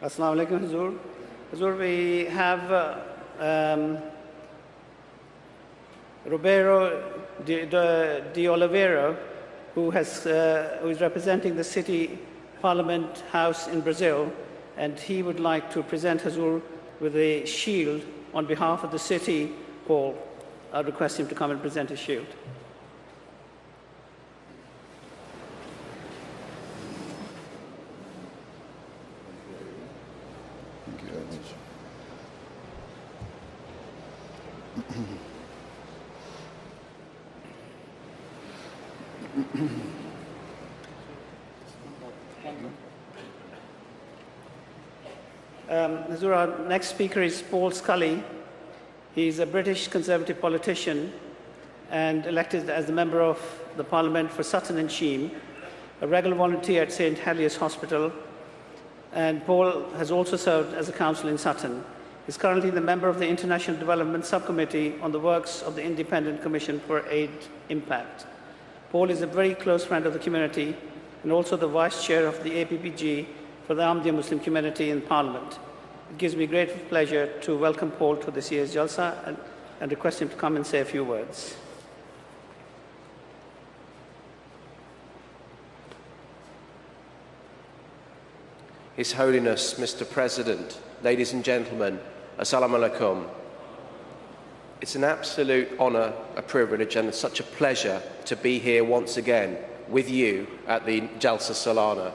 Assalamu alaikum, Hazur. Hazur, we have Roberto de Oliveira, who is representing the City Parliament House in Brazil, and he would like to present Hazur with a shield on behalf of the City Hall. I request him to come and present his shield. Hazur, our next speaker is Paul Scully. He's a British Conservative politician and elected as the member of the Parliament for Sutton and Sheen, a regular volunteer at St Heliers Hospital, and Paul has also served as a councillor in Sutton. He's currently the member of the International Development Subcommittee on the works of the Independent Commission for Aid Impact. Paul is a very close friend of the community and also the vice chair of the APPG for the Ahmadiyya Muslim community in Parliament. It gives me great pleasure to welcome Paul to this year's Jalsa and request him to come and say a few words. His Holiness, Mr. President, ladies and gentlemen, Assalamu alaikum. It's an absolute honour, a privilege and such a pleasure to be here once again with you at the Jalsa Salana.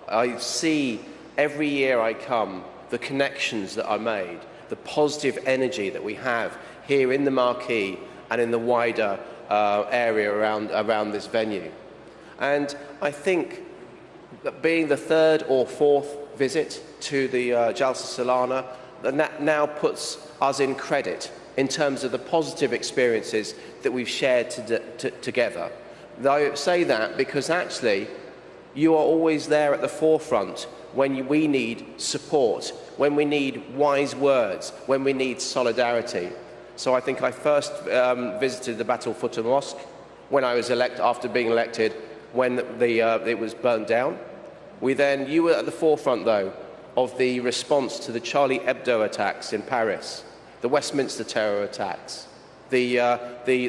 I see every year I come the connections that are made, the positive energy that we have here in the marquee and in the wider area around this venue. And I think that being the third or fourth visit to the Jalsa Salana, that now puts us in credit in terms of the positive experiences that we've shared together. I say that because actually you are always there at the forefront when we need support, when we need wise words, when we need solidarity. So I think I first visited the Batul Futuh Mosque when I was after being elected, when it was burnt down. You were at the forefront, though, of the response to the Charlie Hebdo attacks in Paris, the Westminster terror attacks, the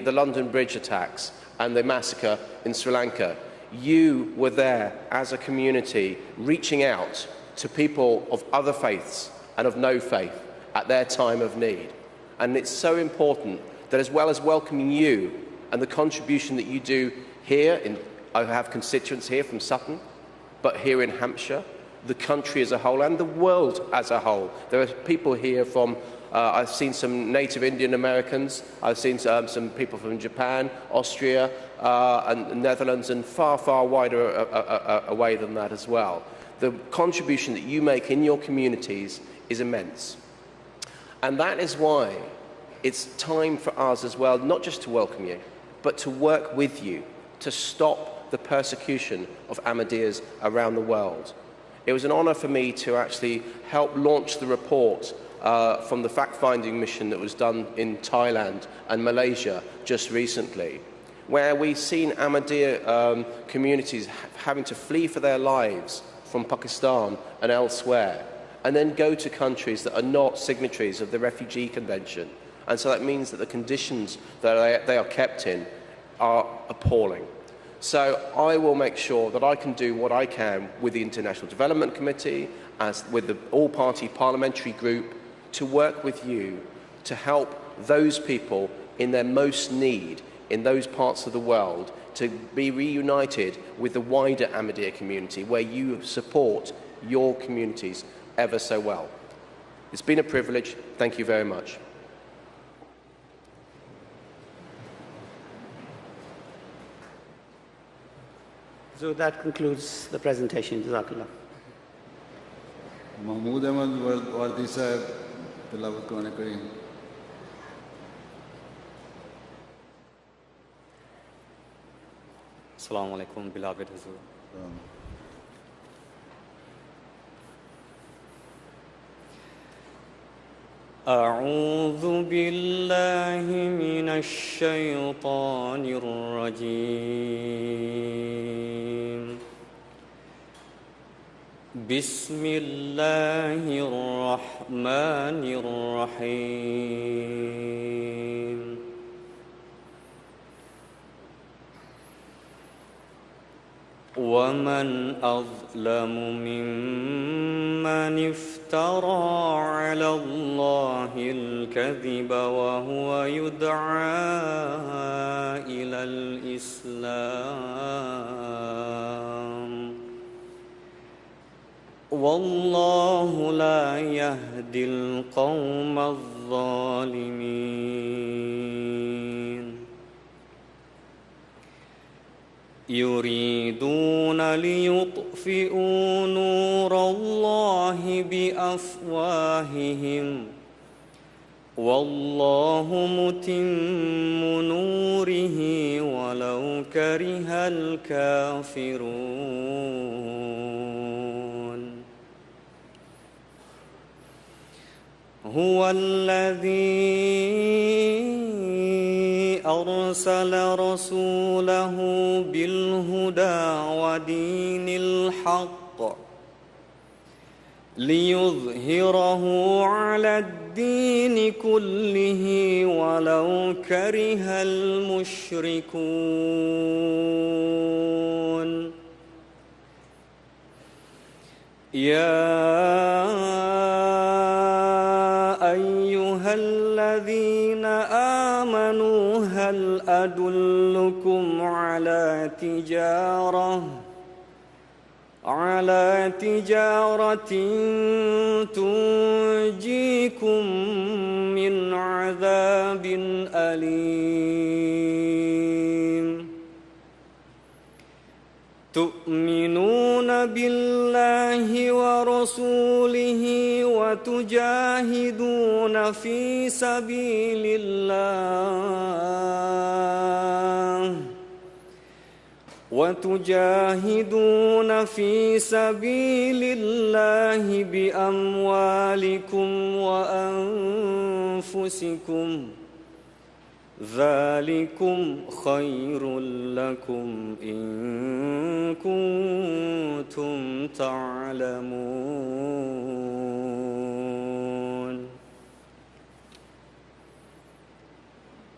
London Bridge attacks, and the massacre in Sri Lanka. You were there as a community reaching out to people of other faiths and of no faith at their time of need. And it's so important that as well as welcoming you and the contribution that you do here, I have constituents here from Sutton, but here in Hampshire, the country as a whole and the world as a whole. There are people here from, I've seen some native Indian Americans, I've seen some people from Japan, Austria, and Netherlands, and far, far wider away than that as well. The contribution that you make in your communities is immense. And that is why it's time for us as well, not just to welcome you, but to work with you to stop the persecution of Ahmadiyyas around the world. It was an honour for me to actually help launch the report from the fact-finding mission that was done in Thailand and Malaysia just recently, where we've seen Ahmadiyya communities having to flee for their lives from Pakistan and elsewhere, and then go to countries that are not signatories of the Refugee Convention And so that means that the conditions that they are kept in are appalling. So I will make sure that I can do what I can with the International Development Committee, as with the all-party parliamentary group, to work with you to help those people in their most need in those parts of the world to be reunited with the wider Ahmadiyya community, where you support your communities ever so well. It's been a privilege. Thank you very much. So that concludes the presentation. Jazakallah. Mahmood Ahmad Wardi Sahib, Tilawat Quran Kareem. Assalamu alaikum, beloved Huzur. أعوذ بالله من الشيطان الرجيم. بسم الله الرحمن الرحيم. ومن أظلم ممن افترى على الله الكذب وهو يدعى إلى الإسلام والله لا يهدي القوم الظالمين. يريدون ليطفئوا نور الله بأفواههم والله متم نوره ولو كره الكافرون. هو الذي أرسل رسوله بالهدى ودين الحق ليظهره على الدين كله ولو كره المشركون. يا أيها الذين آمنوا هل أدلكم على تجارة تنجيكم من عذاب أليم. تؤمنون بالله ورسوله وتجاهدون في سبيل الله بأموالكم وأنفسكم ذلكم خير لكم إن كنتم تعلمون.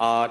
8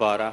12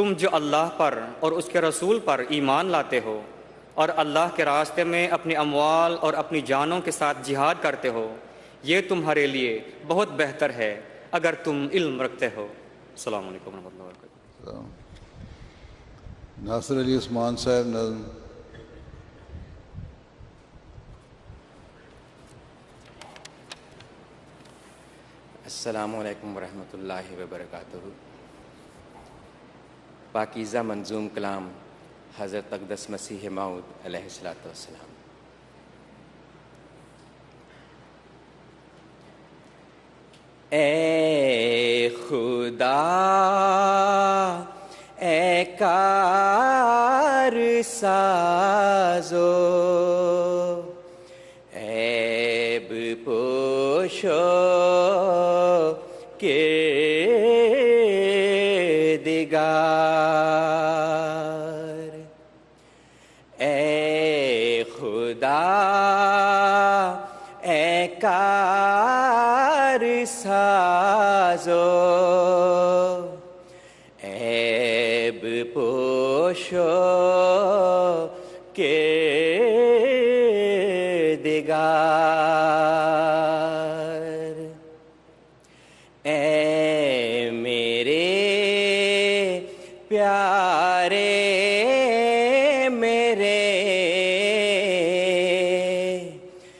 تم جو اللہ پر اور اس کے رسول پر ایمان لاتے ہو اور اللہ کے راستے میں اپنی اموال اور اپنی جانوں کے ساتھ جہاد کرتے ہو، یہ تمہارے لیے بہت بہتر ہے اگر تم علم رکھتے ہو۔ السلام علیکم ورحمۃ اللہ وبرکاتہ۔ ناصر علی عثمان صاحب نظم۔ السلام علیکم ورحمۃ اللہ وبرکاتہ۔ پاکیزہ منظوم کلام حضرت اقدس مسیح موعود علیہ الصلوۃ والسلام۔ اے خدا اے کار سازو عیب پوشو کردگار، اے خدا اے کار سازو عیب پوشو کردگار، اے میرے پیارے میرے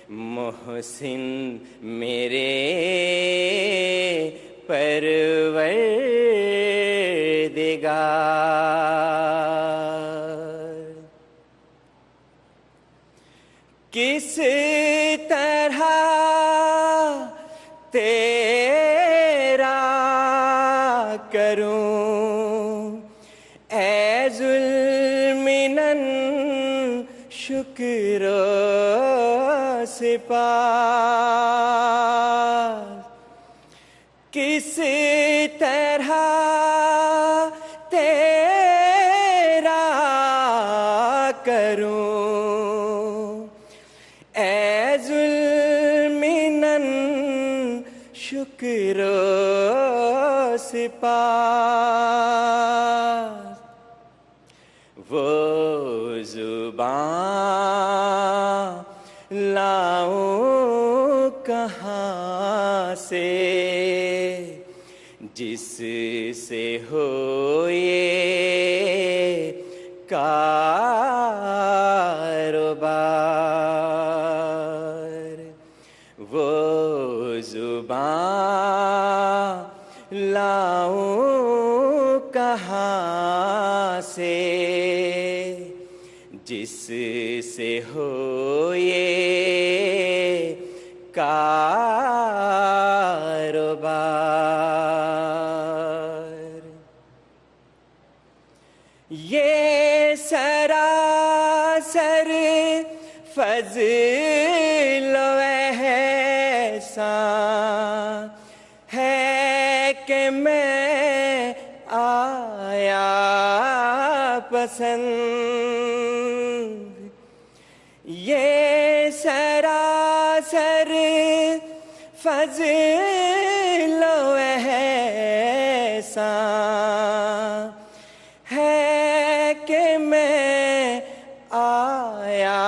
محسن میرے پروردگار، کس طرح تیرا کروں اے ذوالمنن شکر و سپاس، کس طرح تیرا کروں اے ذوالمنن شکر و سپاس، وہ زبان لاؤں کہاں سے جس سے ہو یہ کاروبار، وہ زبان لاؤں کہاں سے جس سے ہو یہ کاروبار، یہ سراسر فضل و احسان ہے کہ میں آیا پسند، یہ سراسر فضل و احسان ہے کہ میں آیا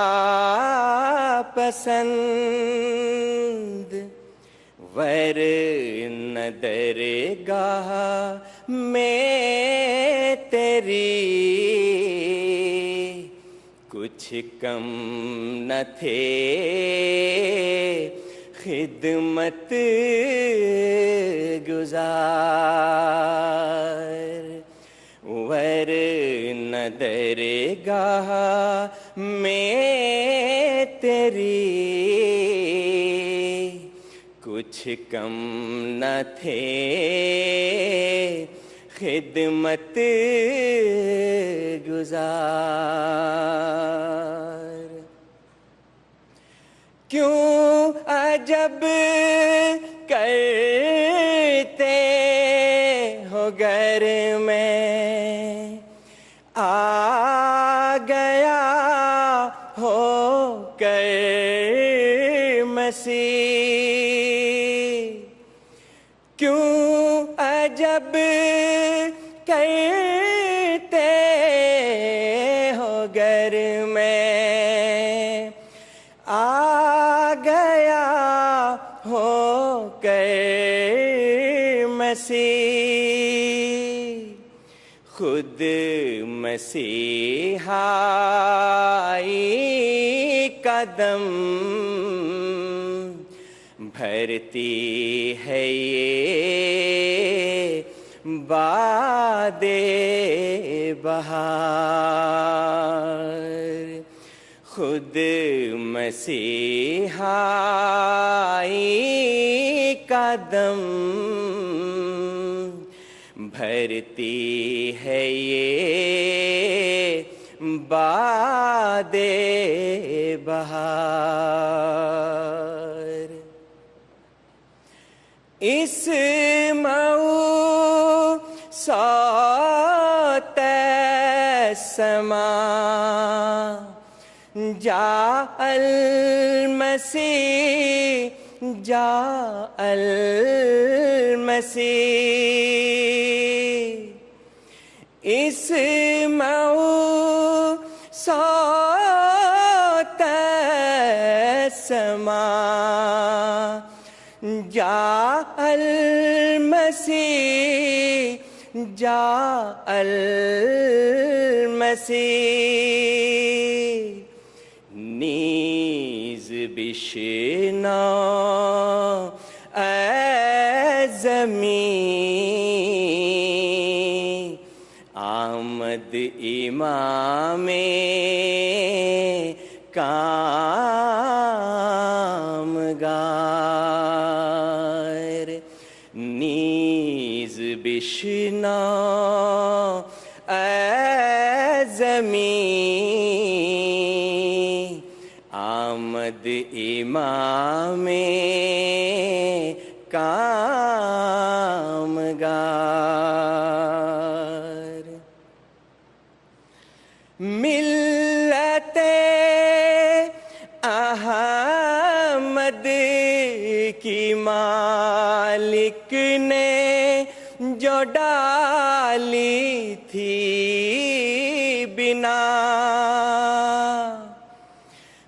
پسند، ورنہ درگاہ میں تیری کچھ کم نہ تھے خدمت گزار، ورنہ درگاہ میں تیری کچھ کم نہ تھے خدمت گزار، کیوں عجب کرتے ہو گھر میں آ گیا ہو کر مسیح، کیوں عجب کرتے ہو کر مسیح، خود مسیحائی قدم بھرتی ہے یہ باد بہار، خود مسیحائی قدم بھرتی ہے یہ باد بہار، اس موسوعۃ السماء جاء المسیح، جاء المسیح، اس موسوعۃ السماء جاء المسیح، جاء المسیح، نیز بشنو اے زمین، آمد امام کامگار، نیز بشنو اے زمین، آمد امام کامگار، ملت احمد کی مالک نے جو ڈالی تھی بنا،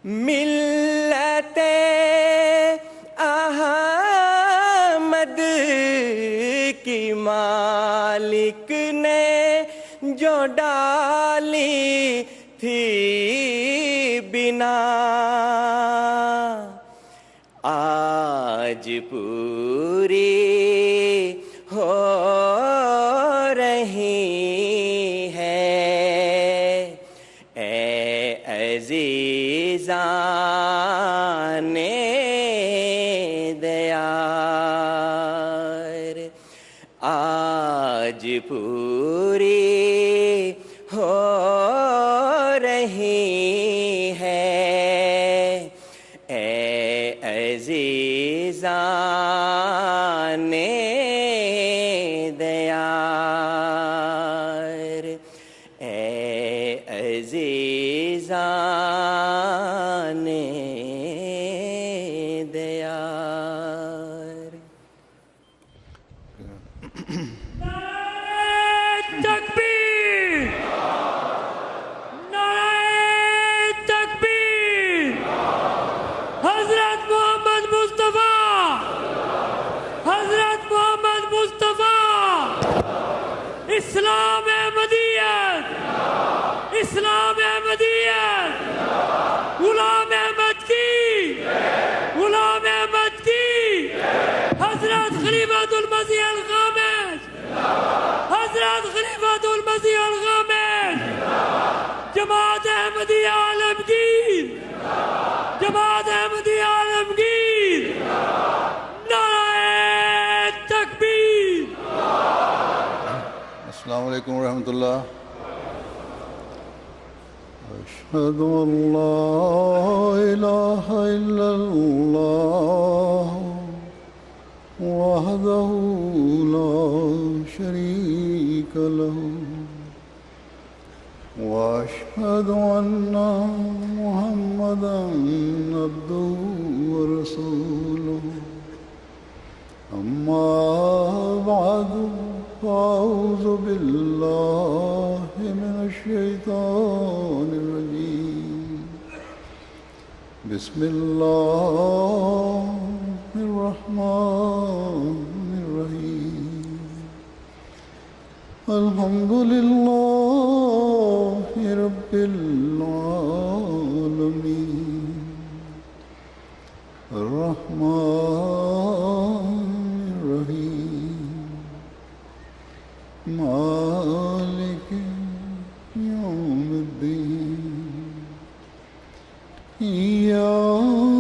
ملت احمد کی مالک نے جو ڈالی تھی بنا، آج پوری ہو رہی ہے، اے عزیزان دیار، آج پوری ہو رہی ہے، اے عزیزان دیار، اے عزیزان دیار۔ تکبیر، نعرہ تکبیر، حضرت محمد مصطفیٰ، حضرت محمد مصطفیٰ، اسلام احمدیت، اسلام احمدیت، غلام احمد کی، غلام احمد کی، حضرت خلیفۃ المسیح الخامس، حضرت خلیفۃ المسیح الخامس، جماعت احمدیہ عالمگیر، جماعت احمدیہ عالمگیر، نعرہ تکبیر۔ السلام علیکم ورحمۃ اللہ۔ اشہد ان لا الہ الا اللہ وحدہ لا شریک لہ، واشہد ان محمدا عبدہ ورسولہ، اما بعد فاعوذ باللہ من الشیطان الرجیم، بسم اللہ الرحمن الرحيم مالك يوم الدين إياك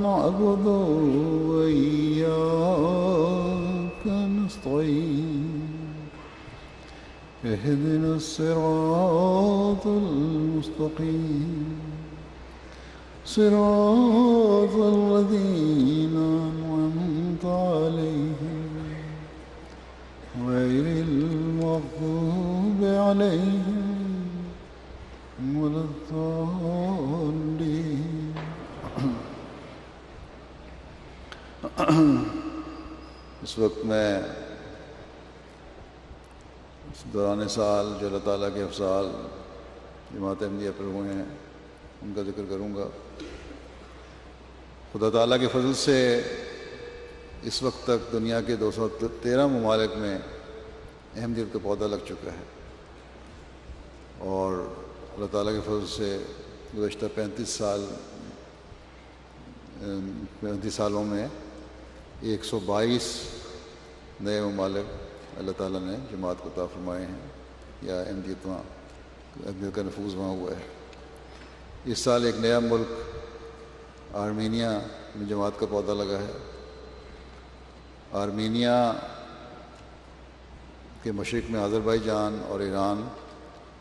نعبد وإياك نستعين اهدنا الصراط المستقيم صراط الذين أنعمت عليهم غير المغضوب عليهم ولا الضالين. اس وقت میں اس دوران سال جو اللہ تعالیٰ کے افضال جماعت احمدیہ پر ہوئے ہیں ان کا ذکر کروں گا. خدا تعالیٰ کے فضل سے اس وقت تک دنیا کے 213 ممالک میں احمدیت کا پودا لگ چکا ہے، اور اللہ تعالیٰ کے فضل سے گزشتہ 35 سالوں میں 122 نئے ممالک اللہ تعالیٰ نے جماعت کو عطا فرمائے ہیں، یا احمدیت کا نفوذ وہاں ہوا ہے. اس سال ایک نیا ملک آرمینیا میں جماعت کا پودا لگا ہے. آرمینیا کے مشرق میں آذربائیجان اور ایران،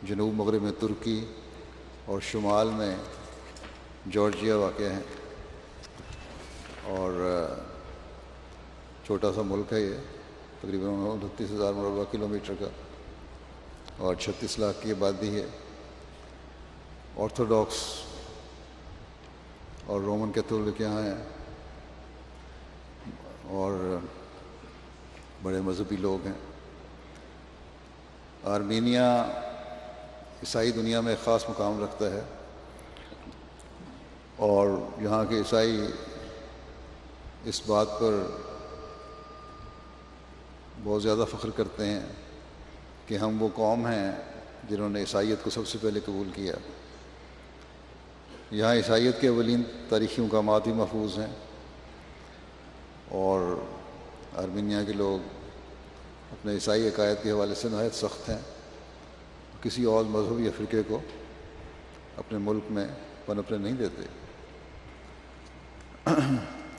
جنوب مغرب میں ترکی اور شمال میں جارجیا واقع ہیں، اور چھوٹا سا ملک ہے یہ، تقریباً 29,000 مربع کلومیٹر کا، اور 36 لاکھ کی آبادی ہے. آرتھوڈاکس اور رومن کیتھولک یہاں ہیں، اور بڑے مذہبی لوگ ہیں. آرمینیا عیسائی دنیا میں خاص مقام رکھتا ہے، اور یہاں کے عیسائی اس بات پر بہت زیادہ فخر کرتے ہیں کہ ہم وہ قوم ہیں جنہوں نے عیسائیت کو سب سے پہلے قبول کیا. یہاں عیسائیت کے اولین تاریخی مقامات بھی محفوظ ہیں، اور آرمینیا کے لوگ اپنے عیسائی عقائد کے حوالے سے نہایت سخت ہیں. کسی اور مذہب یا فرقے کو اپنے ملک میں پنپنے نہیں دیتے.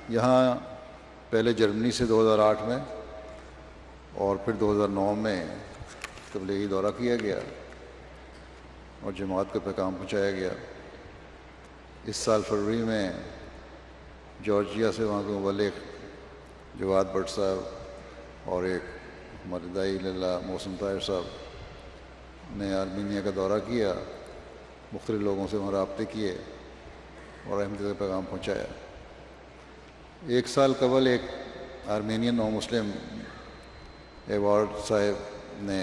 یہاں پہلے جرمنی سے 2008 میں اور پھر 2009 میں تبلیغی دورہ کیا گیا اور جماعت کا پیغام پہنچایا گیا. اس سال فروری میں جارجیا سے وہاں کے مبلغ جواد بٹ صاحب اور ایک ہمارے دائی اللہ محسن طاہر صاحب نے آرمینیا کا دورہ کیا، مختلف لوگوں سے وہاں رابطے کیے اور احمدیت کا پیغام پہنچایا. 1 سال قبل ایک آرمینین نو مسلم ایوارڈ صاحب نے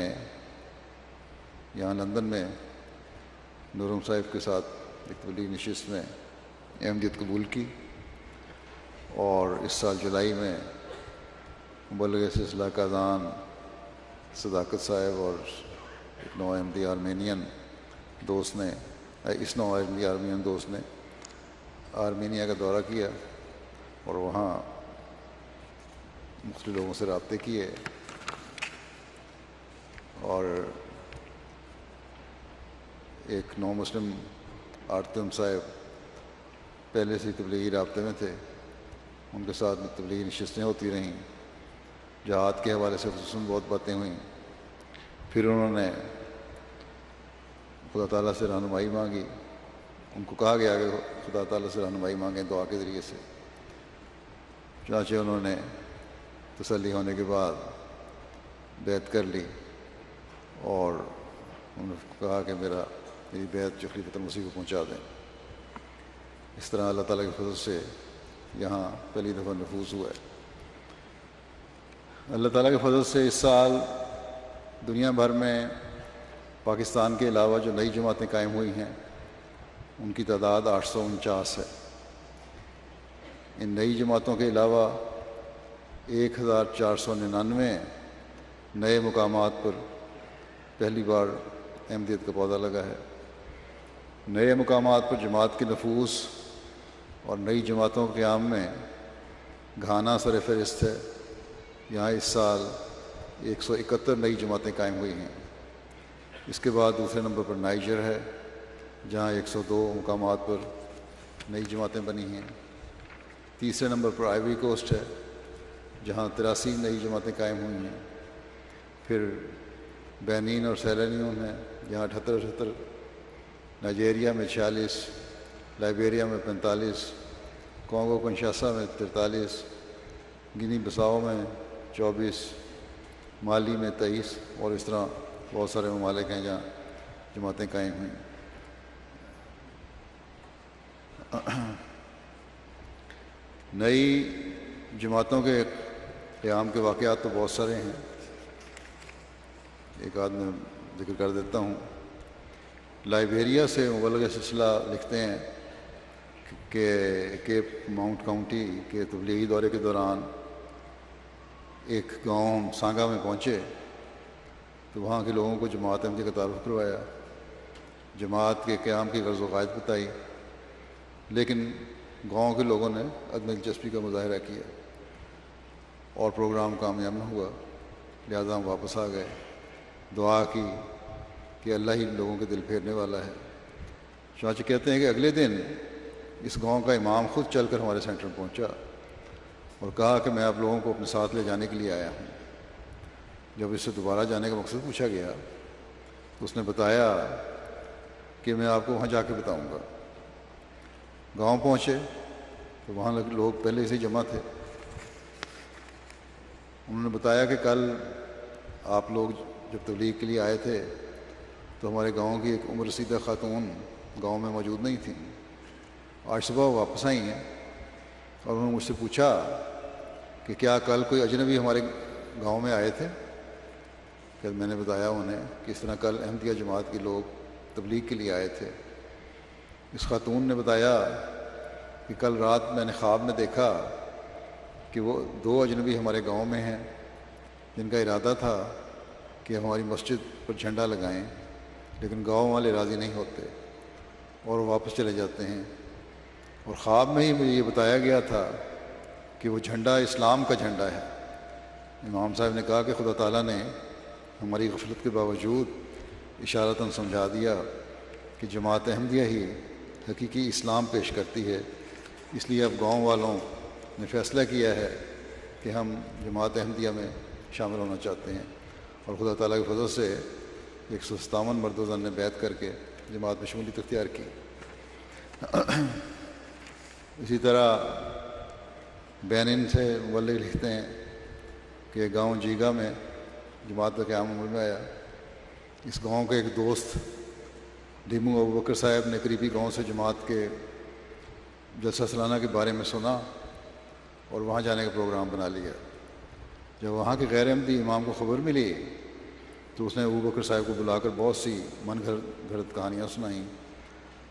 یہاں لندن میں نورم صاحب کے ساتھ ایک تبلیغی نشست میں احمدیت قبول کی، اور اس سال جولائی میں مبلغ سلسلہ کازان صداقت صاحب اور ایک نو احمدی آرمینین دوست نے آرمینیا کا دورہ کیا اور وہاں مختلف لوگوں سے رابطے کیے، اور ایک نو مسلم آرتم صاحب پہلے سے تبلیغی رابطے میں تھے، ان کے ساتھ تبلیغی نشستیں ہوتی رہیں، جہاد کے حوالے سے خصوصاً بہت باتیں ہوئیں. پھر انہوں نے خدا تعالیٰ سے رہنمائی مانگی. ان کو کہا گیا کہ خدا تعالیٰ سے رہنمائی مانگیں دعا کے ذریعے سے. چنانچہ انہوں نے تسلی ہونے کے بعد بیعت کر لی، اور انہوں نے کہا کہ میری بیعت جو خلیفۃ المسیح کو پہنچا دیں. اس طرح اللہ تعالیٰ کے فضل سے یہاں پہلی دفعہ نفوذ ہوا ہے. اللہ تعالیٰ کے فضل سے اس سال دنیا بھر میں پاکستان کے علاوہ جو نئی جماعتیں قائم ہوئی ہیں ان کی تعداد 849 ہے. ان نئی جماعتوں کے علاوہ 1499 نئے مقامات پر پہلی بار احمدیت کا پودا لگا ہے. نئے مقامات پر جماعت کے نفوذ اور نئی جماعتوں کے قیام میں گھانا سر فہرست ہے، یہاں اس سال 171 نئی جماعتیں قائم ہوئی ہیں۔ اس کے بعد دوسرے نمبر پر نائجر ہے، جہاں 102 مقامات پر نئی جماعتیں بنی ہیں۔ تیسرے نمبر پر آئیوری کوسٹ ہے، جہاں 83 نئی جماعتیں قائم ہوئی ہیں۔ پھر بینین اور سیرالون ہیں، جہاں 78، نائجیریا میں 46، لائبیریا میں 45، کانگو کنشاسا میں 43، گنی بساؤ میں 24، مالی میں 23، اور اس طرح بہت سارے ممالک ہیں جہاں جماعتیں قائم ہوئیں۔ نئی جماعتوں کے قیام کے واقعات تو بہت سارے ہیں، ایک آدھ میں ذکر کر دیتا ہوں۔ لائبیریا سے مبلغ سلسلہ لکھتے ہیں کہ کیپ ماؤنٹ کاؤنٹی کے تبلیغی دورے کے دوران ایک گاؤں سانگا میں پہنچے تو وہاں کے لوگوں کو جماعت احمدیہ کا تعارف کروایا، جماعت کے قیام کی غرض و غایت بتائی، لیکن گاؤں کے لوگوں نے عدم دلچسپی کا مظاہرہ کیا اور پروگرام کامیاب نہ ہوا، لہذا ہم واپس آ گئے۔ دعا کی کہ اللہ ہی لوگوں کے دل پھیرنے والا ہے۔ چنانچہ کہتے ہیں کہ اگلے دن اس گاؤں کا امام خود چل کر ہمارے سینٹر میں پہنچا اور کہا کہ میں آپ لوگوں کو اپنے ساتھ لے جانے کے لیے آیا ہوں۔ جب اس سے دوبارہ جانے کا مقصد پوچھا گیا تو اس نے بتایا کہ میں آپ کو وہاں جا کے بتاؤں گا۔ گاؤں پہنچے تو وہاں لوگ پہلے سے جمع تھے۔ انہوں نے بتایا کہ کل آپ لوگ جب تبلیغ کے لیے آئے تھے تو ہمارے گاؤں کی ایک عمر رسیدہ خاتون گاؤں میں موجود نہیں تھیں، آج صبح واپس آئی ہیں اور انہوں نے مجھ سے پوچھا کہ کیا کل کوئی اجنبی ہمارے گاؤں میں آئے تھے؟ کہ میں نے بتایا انہیں کہ اس طرح کل احمدیہ جماعت کے لوگ تبلیغ کے لیے آئے تھے۔ اس خاتون نے بتایا کہ کل رات میں نے خواب میں دیکھا کہ وہ 2 اجنبی ہمارے گاؤں میں ہیں جن کا ارادہ تھا کہ ہماری مسجد پر جھنڈا لگائیں، لیکن گاؤں والے راضی نہیں ہوتے اور وہ واپس چلے جاتے ہیں، اور خواب میں ہی مجھے یہ بتایا گیا تھا کہ وہ جھنڈا اسلام کا جھنڈا ہے۔ امام صاحب نے کہا کہ خدا تعالیٰ نے ہماری غفلت کے باوجود اشارتاً سمجھا دیا کہ جماعت احمدیہ ہی حقیقی اسلام پیش کرتی ہے، اس لیے اب گاؤں والوں نے فیصلہ کیا ہے کہ ہم جماعت احمدیہ میں شامل ہونا چاہتے ہیں، اور خدا تعالیٰ کی فضل سے 157 مرد و زن نے بیعت کر کے جماعت میں شمولیت اختیار کی۔ اسی طرح بینن سے مبلغ لکھتے ہیں کہ گاؤں جیگا میں جماعت کا قیام عمل میں آیا۔ اس گاؤں کے ایک دوست ڈیمو ابوبکر صاحب نے قریبی گاؤں سے جماعت کے جلسہ سالانہ کے بارے میں سنا اور وہاں جانے کا پروگرام بنا لیا۔ جب وہاں کے غیر احمدی امام کو خبر ملی تو اس نے ابوبکر صاحب کو بلا کر بہت سی من گھڑت کہانیاں سنائیں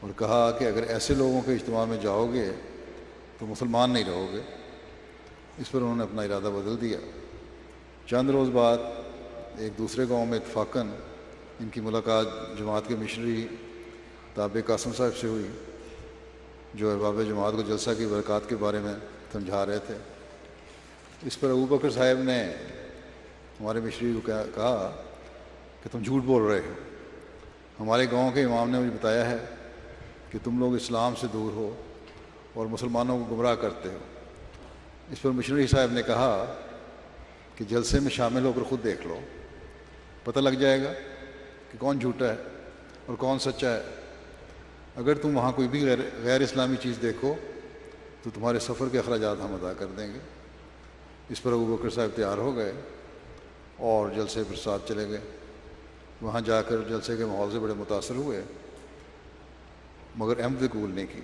اور کہا کہ اگر ایسے لوگوں کے اجتماع میں جاؤ گے تو مسلمان نہیں رہو گے۔ اس پر انہوں نے اپنا ارادہ بدل دیا۔ چند روز بعد ایک دوسرے گاؤں میں اتفاقاً ان کی ملاقات جماعت کے مشنری تابع قاسم صاحب سے ہوئی، جو احباب جماعت کو جلسہ کی برکات کے بارے میں سمجھا رہے تھے۔ اس پر ابوبکر صاحب نے ہمارے مشنری کو کہا کہ تم جھوٹ بول رہے ہو، ہمارے گاؤں کے امام نے مجھے بتایا ہے کہ تم لوگ اسلام سے دور ہو اور مسلمانوں کو گمراہ کرتے ہو۔ اس پر مشنری صاحب نے کہا کہ جلسے میں شامل ہو کر خود دیکھ لو، پتہ لگ جائے گا کہ کون جھوٹا ہے اور کون سچا ہے۔ اگر تم وہاں کوئی بھی غیر اسلامی چیز دیکھو تو تمہارے سفر کے اخراجات ہم ادا کر دیں گے۔ اس پر ابوبکر صاحب تیار ہو گئے اور جلسے پر ساتھ چلے گئے۔ وہاں جا کر جلسے کے ماحول سے بڑے متاثر ہوئے، مگر احمد قبول نہیں کی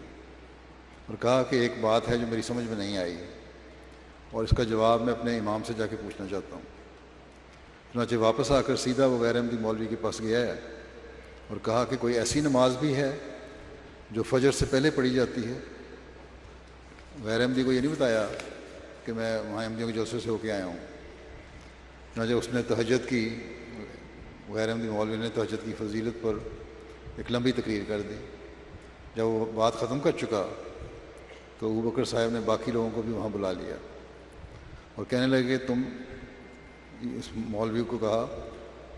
اور کہا کہ ایک بات ہے جو میری سمجھ میں نہیں آئی اور اس کا جواب میں اپنے امام سے جا کے پوچھنا چاہتا ہوں۔ چنانچہ واپس آ کر سیدھا وہ غیر احمدی مولوی کے پاس گیا ہے اور کہا کہ کوئی ایسی نماز بھی ہے جو فجر سے پہلے پڑھی جاتی ہے؟ غیر احمدی کو یہ نہیں بتایا کہ میں وہاں احمدیوں کے جلسے سے ہو کے آیا ہوں۔ چنانچہ اس نے تہجد کی، غیر احمدی مولوی نے تہجد کی فضیلت پر ایک لمبی تقریر کر دی۔ جب وہ بات ختم کر چکا تو ابوبکر صاحب نے باقی لوگوں کو بھی وہاں بلا لیا اور کہنے لگے تم، اس مولوی کو کہا،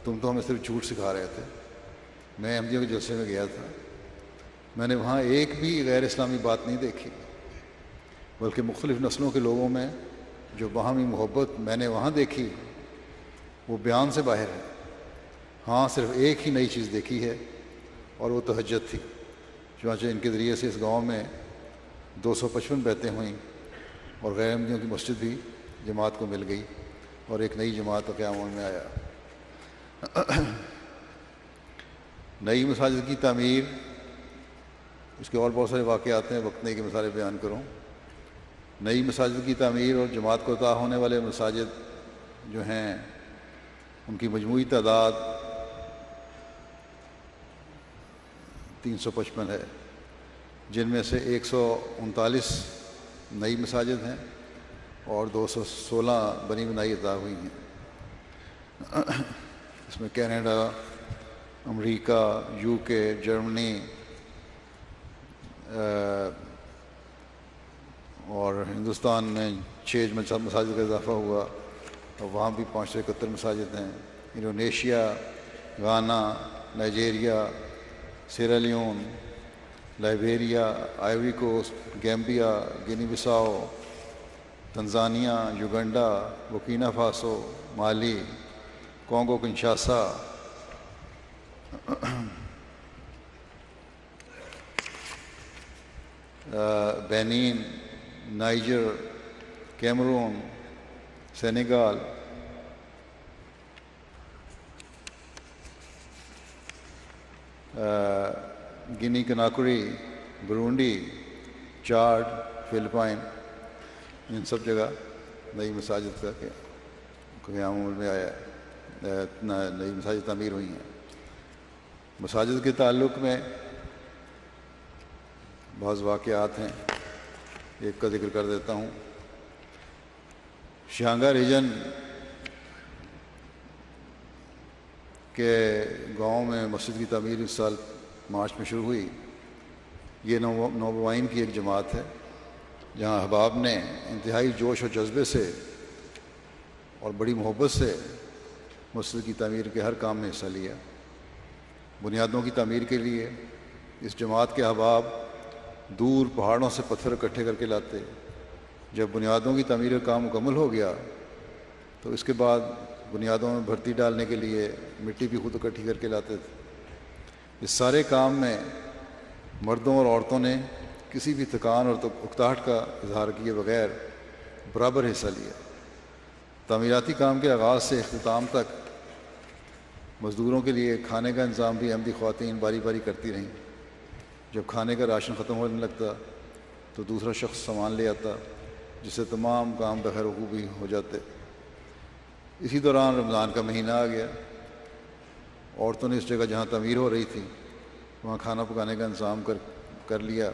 تم تو ہمیں صرف جھوٹ سکھا رہے تھے. میں احمدیوں کے جلسے میں گیا تھا، میں نے وہاں ایک بھی غیر اسلامی بات نہیں دیکھی، بلکہ مختلف نسلوں کے لوگوں میں جو باہمی محبت میں نے وہاں دیکھی وہ بیان سے باہر ہے. ہاں صرف ایک ہی نئی چیز دیکھی ہے اور وہ تہجد تھی. چنانچہ ان کے ذریعے سے اس گاؤں میں 255 بیعتیں ہوئیں اور غیر احمدیوں کی مسجد بھی جماعت کو مل گئی اور ایک نئی جماعت کا قیام میں آیا. نئی مساجد کی تعمیر، اس کے اور بہت سارے واقعات ہیں، وقت نہیں کہ مثالیں بیان کروں. نئی مساجد کی تعمیر اور جماعت کو عطا ہونے والے مساجد جو ہیں ان کی مجموعی تعداد 355 ہے، جن میں سے 139 نئی مساجد ہیں اور 216 بنی بنائی عطا ہوئی ہیں. اس میں کینیڈا، امریکہ، UK، جرمنی اور ہندوستان میں 6 مساجد کا اضافہ ہوا اور وہاں بھی 571 مساجد ہیں. Indonesia, Ghana, Nigeria, Sierra Leone, Liberia, Ivory Coast, Gambia, Guinea Bissau, Tanzania, Uganda, Burkina Faso, Mali, Congo Kinshasa, Benin, Niger, Cameroon, Senegal, Guinea Conakry, Burundi, Chad, Philippines, ان سب جگہ نئی مساجد کا قیام میں آیا ہے، نئی مساجد تعمیر ہوئی ہیں. مساجد کے تعلق میں بعض واقعات ہیں، ایک کا ذکر کر دیتا ہوں. شیانگا ریجن کے گاؤں میں مسجد کی تعمیر اس سال مارچ میں شروع ہوئی. یہ نوبوائن کی ایک جماعت ہے جہاں احباب نے انتہائی جوش و جذبے سے اور بڑی محبت سے مسجد کی تعمیر کے ہر کام میں حصہ لیا. بنیادوں کی تعمیر کے لیے اس جماعت کے احباب دور پہاڑوں سے پتھر اکٹھے کر کے لاتے. جب بنیادوں کی تعمیر کا کام مکمل ہو گیا تو اس کے بعد بنیادوں میں بھرتی ڈالنے کے لیے مٹی بھی خود اکٹھی کر کے لاتے تھے. اس سارے کام میں مردوں اور عورتوں نے کسی بھی تھکان اور اکتاہٹ کا اظہار کیے بغیر برابر حصہ لیا. تعمیراتی کام کے آغاز سے اختتام تک مزدوروں کے لیے کھانے کا انتظام بھی احمدی خواتین باری باری کرتی رہیں. جب کھانے کا راشن ختم ہونے لگتا تو دوسرا شخص سامان لے آتا، جس سے تمام کام بخیر وقوع ہو جاتے. اسی دوران رمضان کا مہینہ آ گیا. عورتوں نے اس جگہ جہاں تعمیر ہو رہی تھی وہاں کھانا پکانے کا انتظام کر لیا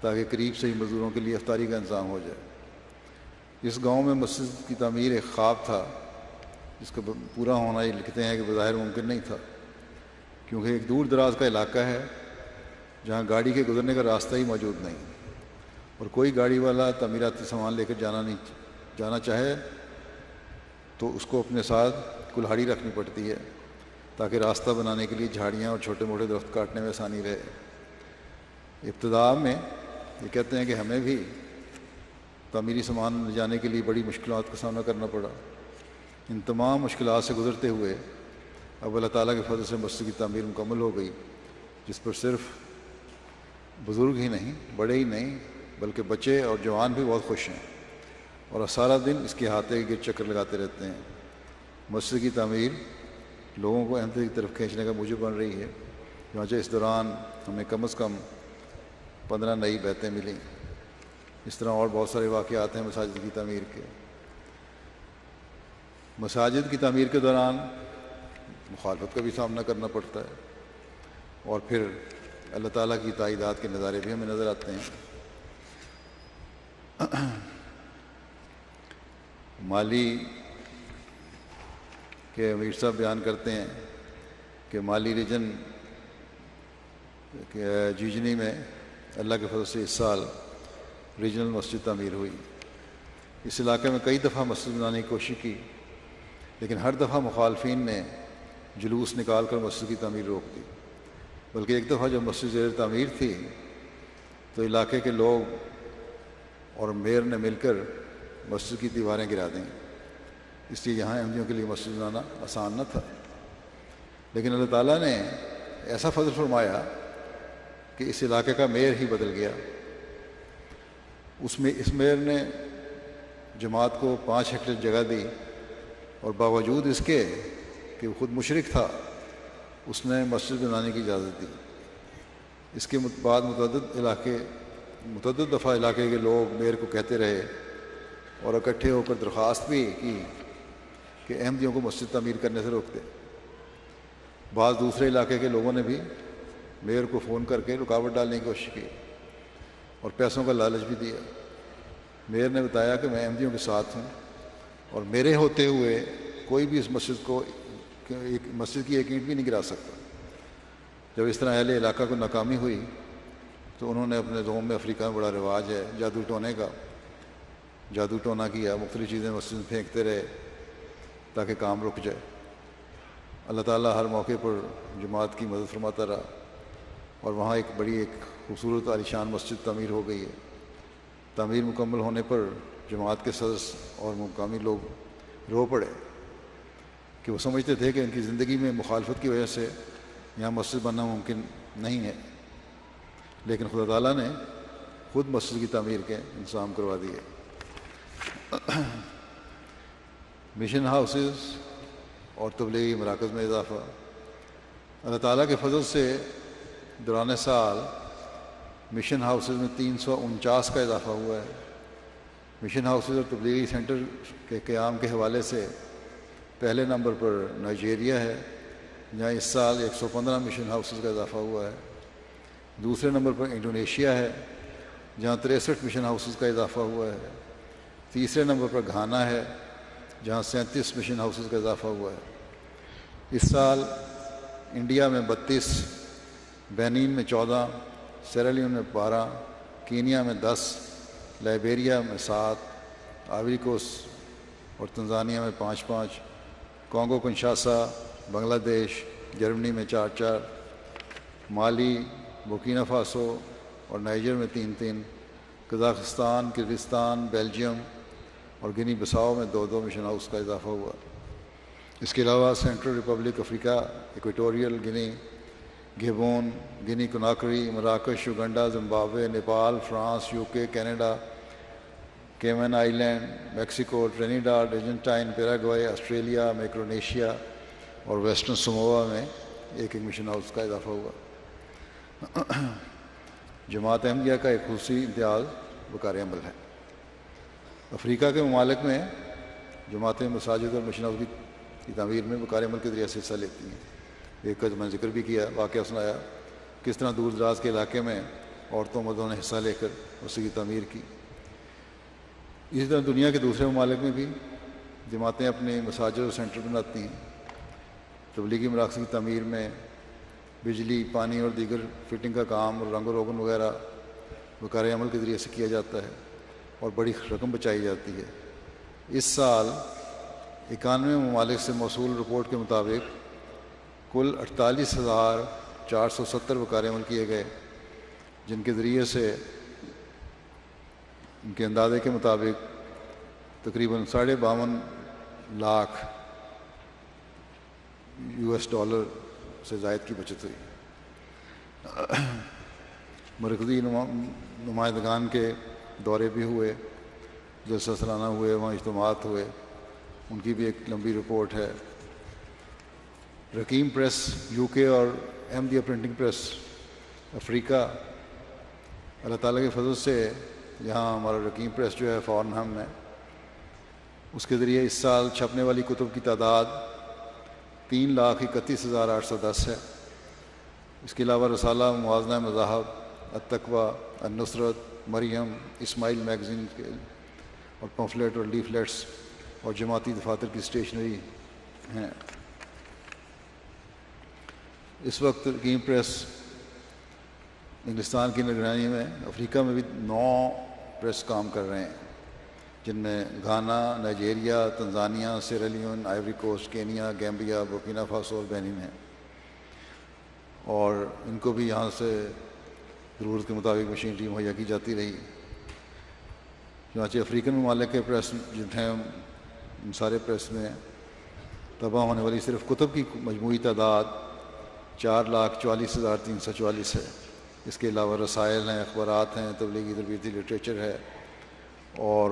تاکہ قریب سے ہی مزدوروں کے لیے افطاری کا انتظام ہو جائے. اس گاؤں میں مسجد کی تعمیر ایک خواب تھا جس کا پورا ہونا یہ لکھتے ہیں کہ بظاہر ممکن نہیں تھا، کیونکہ ایک دور دراز کا علاقہ ہے جہاں گاڑی کے گزرنے کا راستہ ہی موجود نہیں، اور کوئی گاڑی والا تعمیراتی سامان لے کر جانا چاہے تو اس کو اپنے ساتھ کلہاڑی رکھنی پڑتی ہے تاکہ راستہ بنانے کے لیے جھاڑیاں اور چھوٹے موٹے درخت کاٹنے میں آسانی رہے. ابتدا میں یہ کہتے ہیں کہ ہمیں بھی تعمیری سامان لے جانے کے لیے بڑی مشکلات کا سامنا کرنا پڑا. ان تمام مشکلات سے گزرتے ہوئے اب اللہ تعالیٰ کے فضل سے مسجد کی تعمیر مکمل ہو گئی، جس پر صرف بزرگ ہی نہیں، بڑے ہی نہیں، بلکہ بچے اور جوان بھی بہت خوش ہیں اور سارا دن اس کے احاطے کے گرد چکر لگاتے رہتے ہیں. مسجد کی تعمیر لوگوں کو احمدیت کی طرف کھینچنے کا موجب بن رہی ہے. چنانچہ اس دوران ہمیں کم از کم 15 نئی بیعتیں ملیں. اس طرح اور بہت سارے واقعات ہیں مساجد کی تعمیر کے. مساجد کی تعمیر کے دوران مخالفت کا بھی سامنا کرنا پڑتا ہے اور پھر اللہ تعالیٰ کی تائیدات کے نظارے بھی ہمیں نظر آتے ہیں. مالی کے امیر صاحب بیان کرتے ہیں کہ مالی ریجن جیجنی میں اللہ کے فضل سے اس سال ریجنل مسجد تعمیر ہوئی. اس علاقے میں کئی دفعہ مسجد بنانے کی کوشش کی، لیکن ہر دفعہ مخالفین نے جلوس نکال کر مسجد کی تعمیر روک دی۔ بلکہ ایک دفعہ جب مسجد زیر تعمیر تھی تو علاقے کے لوگ اور میئر نے مل کر مسجد کی دیواریں گرا دیں، اس لیے یہاں احمدیوں کے لیے مسجد بنانا آسان نہ تھا۔ لیکن اللہ تعالیٰ نے ایسا فضل فرمایا کہ اس علاقے کا میئر ہی بدل گیا۔ اس میئر نے جماعت کو 5 ہیکٹر جگہ دی، اور باوجود اس کے کہ وہ خود مشرک تھا اس نے مسجد بنانے کی اجازت دی۔ اس کے بعد متعدد دفعہ علاقے کے لوگ میئر کو کہتے رہے اور اکٹھے ہو کر درخواست بھی کی کہ احمدیوں کو مسجد تعمیر کرنے سے روک دے۔ بعض دوسرے علاقے کے لوگوں نے بھی میئر کو فون کر کے رکاوٹ ڈالنے کی کوشش کی اور پیسوں کا لالچ بھی دیا۔ میئر نے بتایا کہ میں احمدیوں کے ساتھ ہوں اور میرے ہوتے ہوئے کوئی بھی اس مسجد کی ایک اینٹ بھی نہیں گرا سکتا۔ جب اس طرح اہل علاقہ کو ناکامی ہوئی تو انہوں نے اپنے قوم میں، افریقہ میں بڑا رواج ہے جادو ٹونے کا، جادو ٹونا کیا، مختلف چیزیں مسجد میں پھینکتے رہے تاکہ کام رک جائے۔ اللہ تعالیٰ ہر موقع پر جماعت کی مدد فرماتا رہا اور وہاں ایک خوبصورت عالیشان مسجد تعمیر ہو گئی ہے۔ تعمیر مکمل ہونے پر جماعت کے صدر اور مقامی لوگ رو پڑے کہ وہ سمجھتے تھے کہ ان کی زندگی میں مخالفت کی وجہ سے یہاں مسجد بننا ممکن نہیں ہے، لیکن خدا تعالیٰ نے خود مسجد کی تعمیر کے انتظام کروا دیے۔ مشن ہاؤسز اور تبلیغی مراکز میں اضافہ۔ اللہ تعالیٰ کے فضل سے دوران سال مشن ہاؤسز میں 349 کا اضافہ ہوا ہے۔ مشن ہاؤسز اور تبلیغی سینٹر کے قیام کے حوالے سے پہلے نمبر پر نائجیریا ہے، جہاں اس سال 115 مشن ہاؤسز کا اضافہ ہوا ہے۔ دوسرے نمبر پر انڈونیشیا ہے، جہاں 63 مشن ہاؤسز کا اضافہ ہوا ہے۔ تیسرے نمبر پر گھانا ہے، جہاں 37 مشن ہاؤسز کا اضافہ ہوا ہے۔ اس سال انڈیا میں 32، بینین میں 14، سیرالیون میں 12، کینیا میں 10، لائبیریا میں 7، آئیوری کوسٹ اور تنزانیہ میں 5، کانگو کنشاسا، بنگلہ دیش، جرمنی میں 4، مالی، بورکینا فاسو اور نائجر میں 3، قزاقستان، کرغزستان، بیلجیم اور گنی بساؤ میں 2 مشن ہاؤس کا اضافہ ہوا۔ اس کے علاوہ سینٹرل ریپبلک افریقہ، ایکویٹوریل گنی، گیبون، گنی کناکری، مراکش، Uganda, Zimbabwe, Nepal, France, UK، Canada, Cayman island, Mexico, Trinidad, Argentine, Paraguay, Australia, Micronesia اور ویسٹرن سمووا میں 1 مشن ہاؤس کا اضافہ ہوا۔ جماعت احمدیہ کا ایک خصوصی امتیاز وقار عمل ہے۔ افریقہ کے ممالک میں جماعتیں مساجد اور مشن ہاؤس کی تعمیر میں وقار عمل کے ذریعے سے حصہ لیتی ہیں۔ ایک کا میں نے ذکر بھی کیا، واقعہ سنایا کس طرح دور دراز کے علاقے میں عورتوں مردوں نے حصہ لے کر اس کی تعمیر کی۔ اسی طرح دنیا کے دوسرے ممالک میں بھی جماعتیں اپنے مساجد اور سینٹر بناتی ہیں۔ تبلیغی مراکز کی تعمیر میں بجلی، پانی اور دیگر فٹنگ کا کام اور رنگ و روغن وغیرہ وقار عمل کے ذریعے سے کیا جاتا ہے اور بڑی رقم بچائی جاتی ہے۔ اس سال 91 ممالک سے موصول رپورٹ کے مطابق کل 48,470 وقار عمل کیے گئے، جن کے ذریعے سے ان کے اندازے کے مطابق تقریباً 52.5 لاکھ $US سے زائد کی بچت ہوئی۔ مرکزی نمائندگان کے دورے بھی ہوئے، جلسہ سالانہ ہوئے، وہاں اجتماعات ہوئے، ان کی بھی ایک لمبی رپورٹ ہے۔ رقیم پریس UK اور احمدیہ پرنٹنگ پریس افریقہ، اللہ تعالیٰ کے فضل سے یہاں ہمارا رقیم پریس جو ہے فارنہم میں، اس کے ذریعے اس سال چھپنے والی کتب کی تعداد 3,31,810 ہے۔ اس کے علاوہ رسالہ، موازنہ مذاہب، التقویٰ، النصرت، مریم، اسماعیل میگزین کے اور پمفلیٹ اور لیفلیٹس اور جماعتی دفاتر کی اسٹیشنری ہیں۔ اس وقت رقیم پریس انگلستان کی نگرانی میں افریقہ میں بھی 9 پریس کام کر رہے ہیں۔ جن میں Ghana, Nigeria, Tanzania, Sierra Leone, Ivory Coast, Kenya, Gambia, Burkina Faso اور بینن ہیں، اور ان کو بھی یہاں سے ضرورت کے مطابق مشینری مہیا کی جاتی رہی۔ چنانچہ افریقن ممالک کے پریس جتنے ان سارے پریس میں طبع ہونے والی صرف کتب کی مجموعی تعداد 4,44,344 ہے۔ اس کے علاوہ رسائل ہیں، اخبارات ہیں، تبلیغی تربیتی لٹریچر ہے اور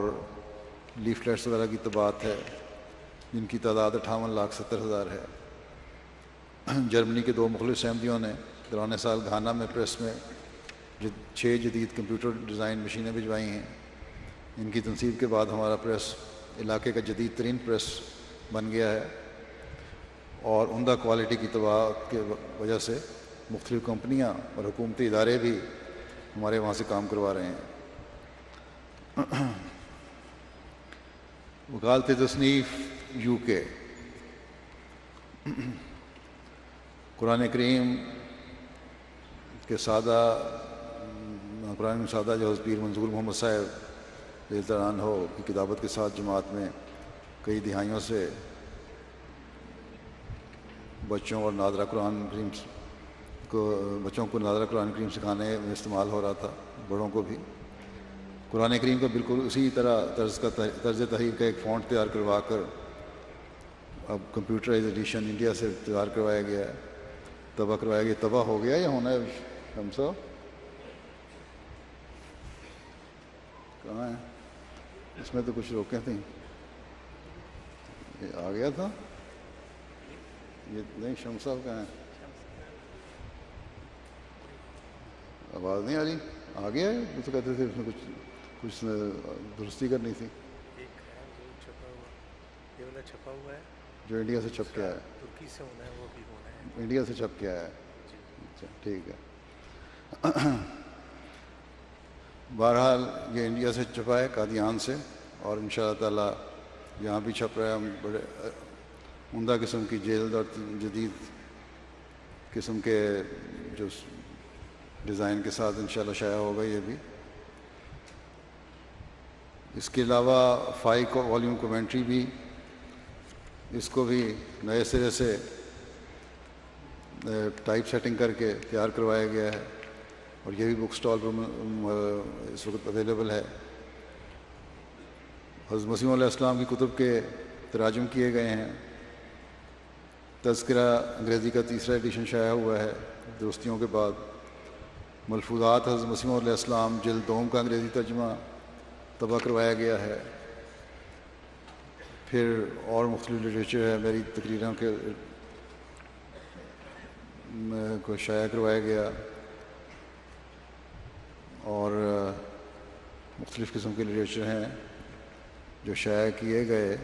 لیفلیٹس وغیرہ کی طباعت ہے، جن کی تعداد 58,70,000 ہے۔ جرمنی کے 2 مخلص احمدیوں نے دوران سال گھانا میں پریس میں 6 جدید کمپیوٹر ڈیزائن مشینیں بھجوائی ہیں۔ ان کی تنصیب کے بعد ہمارا پریس علاقے کا جدید ترین پریس بن گیا ہے، اور عمدہ کوالٹی کی طباعت کی وجہ سے مختلف کمپنیاں اور حکومتی ادارے بھی ہمارے وہاں سے کام کروا رہے ہیں۔ وکالت تصنیف UK قرآن کریم سادہ جو حضرت پیر منظور محمد صاحب رضی اللہ عنہ کی کتابت کے ساتھ جماعت میں کئی دہائیوں سے بچوں کو نادرہ قرآن کریم سکھانے میں استعمال ہو رہا تھا، بڑوں کو بھی۔ قرآن کریم کا بالکل اسی طرح طرز تحریر کا ایک فونٹ تیار کروا کر اب کمپیوٹرائز ایڈیشن انڈیا سے تیار کروایا گیا ہے، طبع کروایا گیا۔ طبع ہو گیا یا ہونا ہے شمسا؟ کہاں ہے؟ اس میں تو کچھ روکیں تھیں، یہ آ گیا تھا، یہ نہیں شمس صاحب کہاں ہے؟ آواز نہیں آ رہی؟ آ گیا ہے؟ وہ تو کہتے تھے اس میں کچھ درستی کرنی تھی۔ چھپا ہوا ہے جو انڈیا سے چھپ کے آیا ہے، ترکی سے ہونا ہے، وہ بھی ہونا ہے، انڈیا سے چھپ کے آیا ہے۔ اچھا ٹھیک ہے۔ بہرحال یہ انڈیا سے چھپا ہے، قادیان سے، اور ان شاء اللہ تعالیٰ یہاں بھی چھپ رہا ہے۔ ہم بڑے عمدہ قسم کی جلد اور جدید قسم کے جو ڈیزائن کے ساتھ انشاءاللہ شائع ہوگا یہ بھی۔ اس کے علاوہ 5 والیوم کومنٹری بھی، اس کو بھی نئے سرے سے ٹائپ سیٹنگ کر کے تیار کروایا گیا ہے، اور یہ بھی بک سٹال پر اس وقت اویلیبل ہے۔ حضرت مسیح علیہ السلام کی کتب کے تراجم کیے گئے ہیں۔ تذکرہ انگریزی کا 3 ایڈیشن شائع ہوا ہے درستیوں کے بعد۔ ملفوظات حضرت مسیح علیہ السلام جلد 2 کا انگریزی ترجمہ طبع کروایا گیا ہے۔ پھر اور مختلف لٹریچر ہے، میری تقریروں کے کو شائع کروایا گیا، اور مختلف قسم کے لٹریچر ہیں جو شائع کیے گئے۔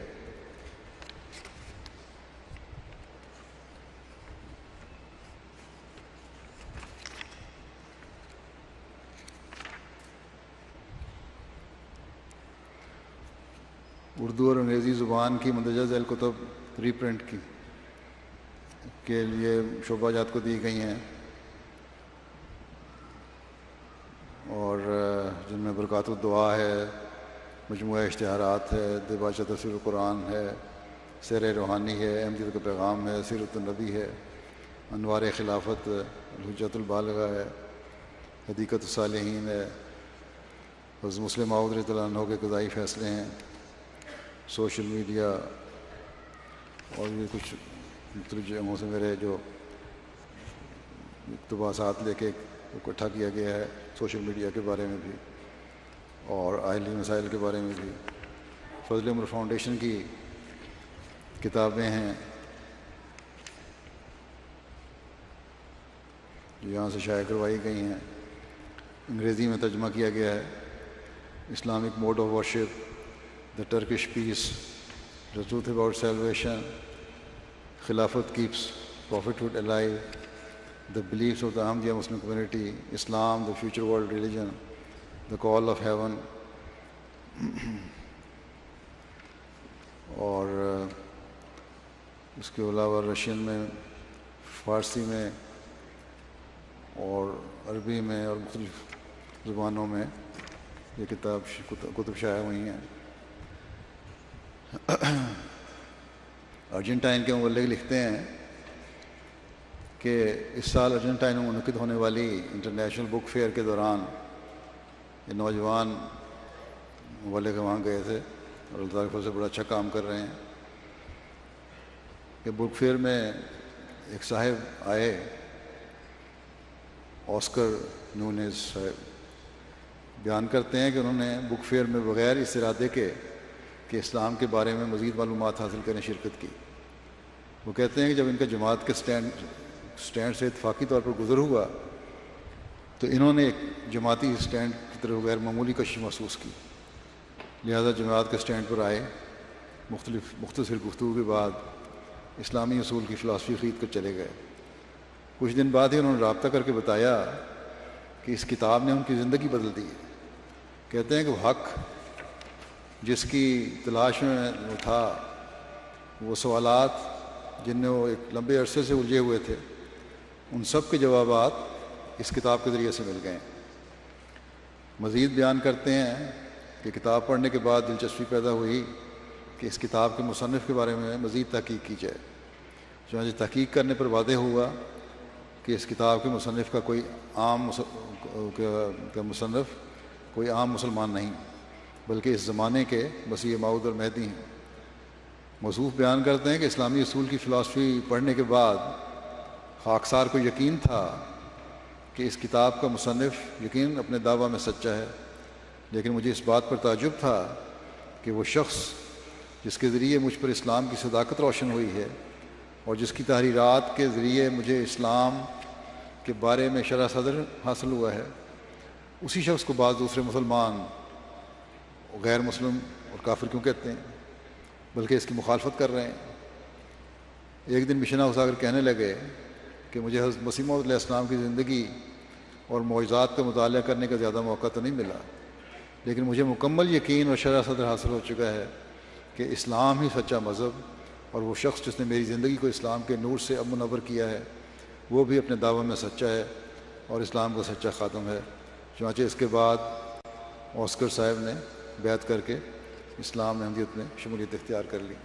اردو اور انگریزی زبان کی مندرجہ ذیل کتب ری پرنٹ کے لیے شعبہ جات کو دی گئی ہیں، اور جن میں برکات الدعا ہے، مجموعہ اشتہارات ہے، دیباچہ تفسیر القرآن ہے، سیر روحانی ہے، احمدیت کا پیغام ہے، سیرت النبی ہے، انوار خلافت، الحجت البالغہ ہے، حدیقت الصالحین ہے، حضرت مسلم موعود رضی اللہ عنہ کے قضائی فیصلے ہیں، سوشل میڈیا، اور یہ کچھ مختلف جگہوں سے میرے جو اقتباسات لے کے اکٹھا کیا گیا ہے، سوشل میڈیا کے بارے میں بھی اور آئلی مسائل کے بارے میں بھی۔ فضل عمر فاؤنڈیشن کی کتابیں ہیں جو یہاں سے شائع کروائی گئی ہیں، انگریزی میں ترجمہ کیا گیا ہے۔ Islamic mode of worship, The Turkish Peace, The Truth About Salvation, Khilafat Keeps Prophethood Alive, The Beliefs of the Ahmadiyya Muslim Community, Islam, The Future World Religion, The Call of Heaven، اور اس کے علاوہ Russian میں، فارسی میں اور عربی میں اور مختلف زبانوں میں یہ کتب شائع ہوئی ہیں۔ ارجنٹائن کے مبلغ لکھتے ہیں کہ اس سال ارجنٹائن میں منعقد ہونے والی انٹرنیشنل بک فیئر کے دوران یہ نوجوان مبلغ وہاں گئے تھے اور اللہ تعالیٰ سے بڑا اچھا کام کر رہے ہیں کہ بک فیئر میں ایک صاحب آئے، آسکر نونیز صاحب، بیان کرتے ہیں کہ انہوں نے بک فیئر میں بغیر اس ارادے کے کہ اسلام کے بارے میں مزید معلومات حاصل کرنے شرکت کی۔ وہ کہتے ہیں کہ جب ان کا جماعت کے سٹینڈ سے اتفاقی طور پر گزر ہوا تو انہوں نے ایک جماعتی سٹینڈ کی طرف غیر معمولی کشش محسوس کی، لہذا جماعت کے سٹینڈ پر آئے، مختصر گفتگو کے بعد اسلامی اصول کی فلاسفی خرید کر چلے گئے۔ کچھ دن بعد ہی انہوں نے رابطہ کر کے بتایا کہ اس کتاب نے ان کی زندگی بدل دی ہے۔ کہتے ہیں کہ وہ حق جس کی تلاش میں وہ تھا، وہ سوالات جن میں وہ ایک لمبے عرصے سے الجھے ہوئے تھے، ان سب کے جوابات اس کتاب کے ذریعے سے مل گئے۔ مزید بیان کرتے ہیں کہ کتاب پڑھنے کے بعد دلچسپی پیدا ہوئی کہ اس کتاب کے مصنف کے بارے میں مزید تحقیق کی جائے۔ چنانچہ تحقیق کرنے پر واضح ہوا کہ اس کتاب کے مصنف کا کوئی عام مسلمان نہیں، بلکہ اس زمانے کے مسیح موعود اور مہدی ہیں۔ موصوف بیان کرتے ہیں کہ اسلامی اصول کی فلاسفی پڑھنے کے بعد خاکسار کو یقین تھا کہ اس کتاب کا مصنف یقین اپنے دعویٰ میں سچا ہے، لیکن مجھے اس بات پر تعجب تھا کہ وہ شخص جس کے ذریعے مجھ پر اسلام کی صداقت روشن ہوئی ہے اور جس کی تحریرات کے ذریعے مجھے اسلام کے بارے میں شرح صدر حاصل ہوا ہے، اسی شخص کو بعض دوسرے مسلمان غیر مسلم اور کافر کیوں کہتے ہیں، بلکہ اس کی مخالفت کر رہے ہیں۔ ایک دن مشنا ہاؤس آ کر کہنے لگے کہ مجھے حضرت مسیح موعود علیہ السلام کی زندگی اور معجزات کا مطالعہ کرنے کا زیادہ موقع تو نہیں ملا، لیکن مجھے مکمل یقین اور شرح صدر حاصل ہو چکا ہے کہ اسلام ہی سچا مذہب، اور وہ شخص جس نے میری زندگی کو اسلام کے نور سے اب منور کیا ہے وہ بھی اپنے دعوے میں سچا ہے اور اسلام کا سچا خاتم ہے۔ چنانچہ اس کے بعد آسکر صاحب نے بیعت کر کے اسلام احمدیت میں شمولیت اختیار کر لی۔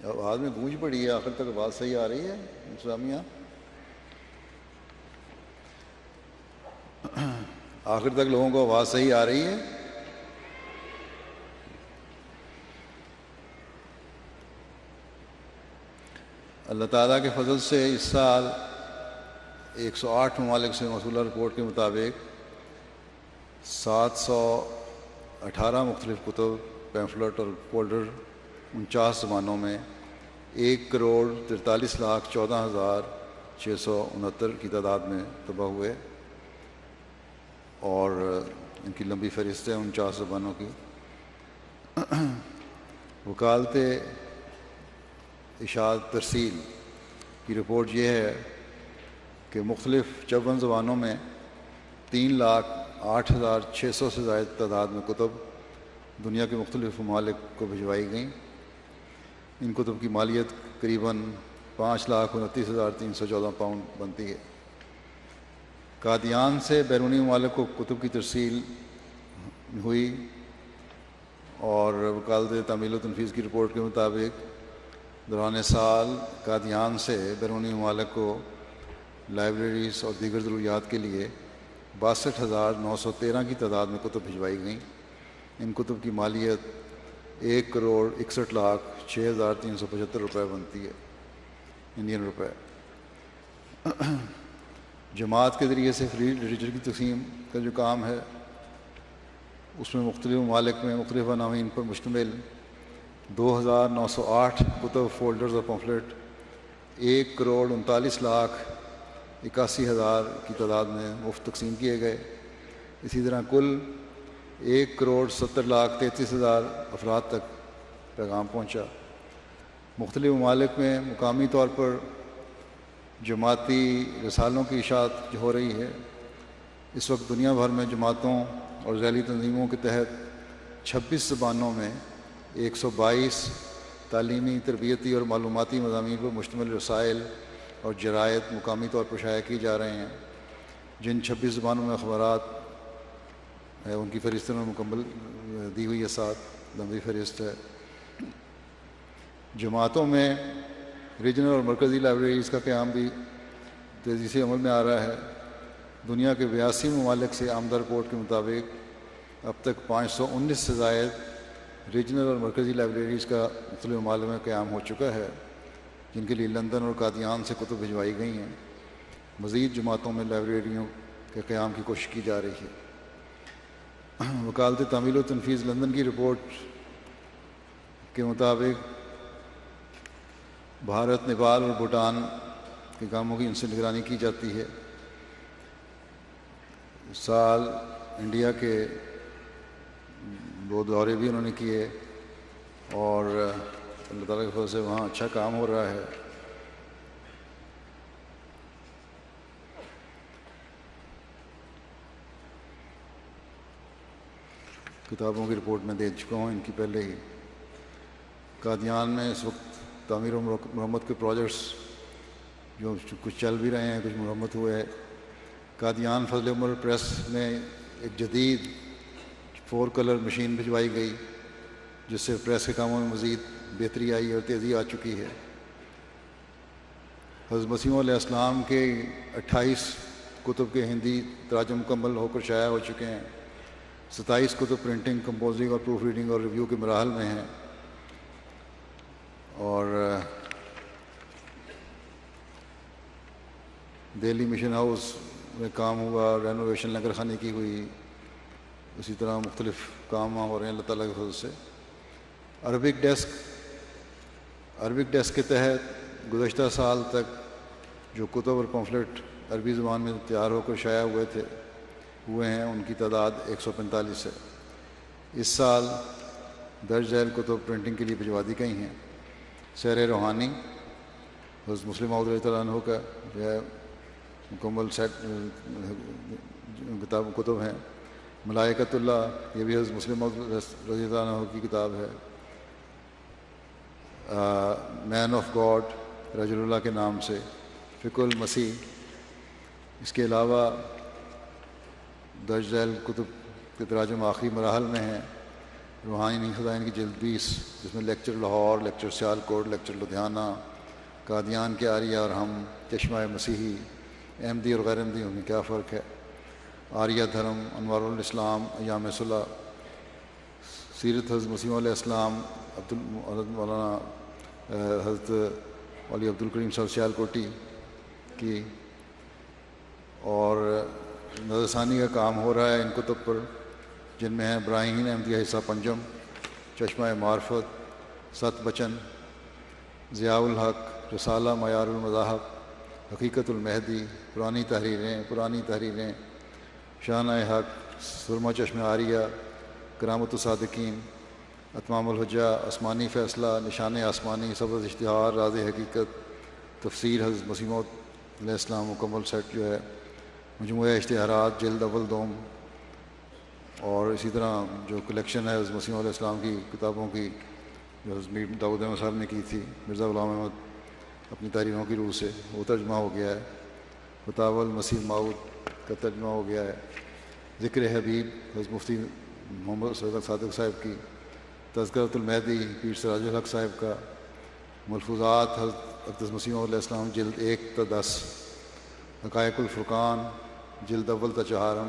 آواز میں گونج پڑی ہے، آخر تک آواز صحیح آ رہی ہے اسلامیہ؟ آخر تک لوگوں کو آواز صحیح آ رہی ہے؟ اللہ تعالیٰ کے فضل سے اس سال 108 ممالک سے موصولہ رپورٹ کے مطابق 718 مختلف کتب، پیمفلٹ اور فولڈر 49 زبانوں میں 1,43,14,669 کی تعداد میں طبع ہوئے، اور ان کی لمبی فہرست ہے 49 زبانوں کی۔ وکالت اشاعت ترسیل کی رپورٹ یہ ہے کہ مختلف 54 زبانوں میں 3,08,600 سے زائد تعداد میں کتب دنیا کے مختلف ممالک کو بھجوائی گئیں۔ ان کتب کی مالیت قریباً 5,29,314 پاؤنڈ بنتی ہے۔ قادیان سے بیرونی ممالک کو کتب کی ترسیل ہوئی، اور وکالت تعمیل و تنفیذ کی رپورٹ کے مطابق دوران سال قادیان سے بیرونی ممالک کو لائبریریز اور دیگر ضروریات کے لیے 62,913 کی تعداد میں کتب بھجوائی گئیں۔ ان کتب کی مالیت 1,61,06,375 روپے بنتی ہے، انڈین روپے۔ جماعت کے ذریعے سے فری لٹریچر کی تقسیم کا جو کام ہے، اس میں مختلف ممالک میں مختلف عناوین پر مشتمل 2,908 کتب، فولڈرز اور پمفلٹ 1,39,81,000 کی تعداد میں مفت تقسیم کیے گئے۔ اسی طرح کل 1,70,33,000 افراد تک پیغام پہنچا۔ مختلف ممالک میں مقامی طور پر جماعتی رسالوں کی اشاعت جو ہو رہی ہے، اس وقت دنیا بھر میں جماعتوں اور ذیلی تنظیموں کے تحت 26 زبانوں میں 122 تعلیمی، تربیتی اور معلوماتی مضامین پر مشتمل رسائل اور جرائد مقامی طور پر شائع کی جا رہے ہیں. جن 26 زبانوں میں اخبارات ہے ان کی فہرست میں مکمل دی ہوئی ہے، ساتھ لمبی فہرست ہے. جماعتوں میں ریجنل اور مرکزی لائبریریز کا قیام بھی تیزی سے عمل میں آ رہا ہے. دنیا کے 82 ممالک سے آمدہ رپورٹ کے مطابق اب تک 519 سے زائد ریجنل اور مرکزی لائبریریز کا مختلف ممالک میں قیام ہو چکا ہے، جن کے لیے لندن اور قادیان سے کتب بھجوائی گئی ہیں. مزید جماعتوں میں لائبریریوں کے قیام کی کوشش کی جا رہی ہے. وکالت تعمیل و تنفیذ لندن کی رپورٹ کے مطابق بھارت، نیپال اور بھوٹان کے کاموں کی ان سے نگرانی کی جاتی ہے. اس سال انڈیا کے 2 دورے بھی انہوں نے کیے اور اللہ تعالیٰ کے فضل سے وہاں اچھا کام ہو رہا ہے. کتابوں کی رپورٹ میں دے چکا ہوں ان کی پہلے ہی. قادیان میں اس وقت تعمیر و مرمت کے پروجیکٹس جو کچھ چل بھی رہے ہیں، کچھ مرمت ہوئے ہیں. قادیان فضل عمر پریس میں ایک جدید 4 کلر مشین بھجوائی گئی، جس سے پریس کے کاموں میں مزید بہتری آئی اور تیزی آ چکی ہے. حضرت مسیح علیہ السلام کے 28 کتب کے ہندی تراجم مکمل ہو کر شائع ہو چکے ہیں. 27 کتب پرنٹنگ، کمپوزنگ اور پروف ریڈنگ اور ریویو کے مراحل میں ہیں. اور دہلی مشن ہاؤس میں کام ہوا، رینوویشن لنگر خانے کی ہوئی، اسی طرح مختلف کام ہو رہے ہیں اللہ تعالیٰ کے فضل سے. عربک ڈیسک کے تحت گزشتہ سال تک جو کتب اور پمفلٹ عربی زبان میں تیار ہو کر شائع ہوئے ہیں ان کی تعداد 145 ہے. اس سال درج ذیل کتب پرنٹنگ کے لیے بھجوا دی گئی ہیں. سیر روحانی حضرت مسلم موعود رضی اللہ عنہ کا جو ہے مکمل سیٹ کتب ہیں. ملائکۃ اللہ یہ بھی حضرت مسلم موعود رضی اللہ عنہ کی کتاب ہے. مین آف گاڈ رجل اللہ کے نام سے فقہ المسیح. اس کے علاوہ درج ذیل کتب کے تراجم آخری مراحل میں ہیں. روحانی خزائن کی جلد 20 جس میں lecture Lahore, lecture Sialkot, lecture Ludhiana, Qadian کے آریہ اور ہم، چشمہ مسیحی، احمدی اور غیر احمدی میں کیا فرق ہے، آریہ دھرم، انوار الاسلام، ایام صلح، سیرت حضرت مسیح علیہ السلام، مولانا حضرت علی عبدالکریم صاحب سیالکوٹی کی. اور نظر ثانی کا کام ہو رہا ہے ان کتب پر، جن میں ہیں براہین احمدیہ حصہ پنجم، چشمہ معرفت، 7 بچن، ضیاء الحق، رسالہ معیار المذاہب، حقیقت المہدی، پرانی تحریریں، شانہ حق، سرمہ چشمہ عاریہ، کرامت الصادقین، اتمام الحجہ، آسمانی فیصلہ، نشان آسمانی، سبز اشتہار، راز حقیقت، تفسیر حضرت مسیح موعود علیہ السلام مکمل سیٹ جو ہے، مجموعہ اشتہارات جلد اول دوم. اور اسی طرح جو کلیکشن ہے حضرت مسیح علیہ السلام کی کتابوں کی جو حضرت میر داؤد احمد صاحب نے کی تھی، مرزا غلام احمد اپنی تحریروں کی روح سے، وہ ترجمہ ہو گیا ہے. فتاوی المسیح موعود کا ترجمہ ہو گیا ہے. ذکر حبیب حضرت مفتی محمد صادق صاحب کی، تذکرۃ المہدی پیر سراج الحق صاحب کا، ملفوظات حضرت اقدس مسیح علیہ السلام جلد 1 تا 10، حقائق الفرقان جلد اول تا 4،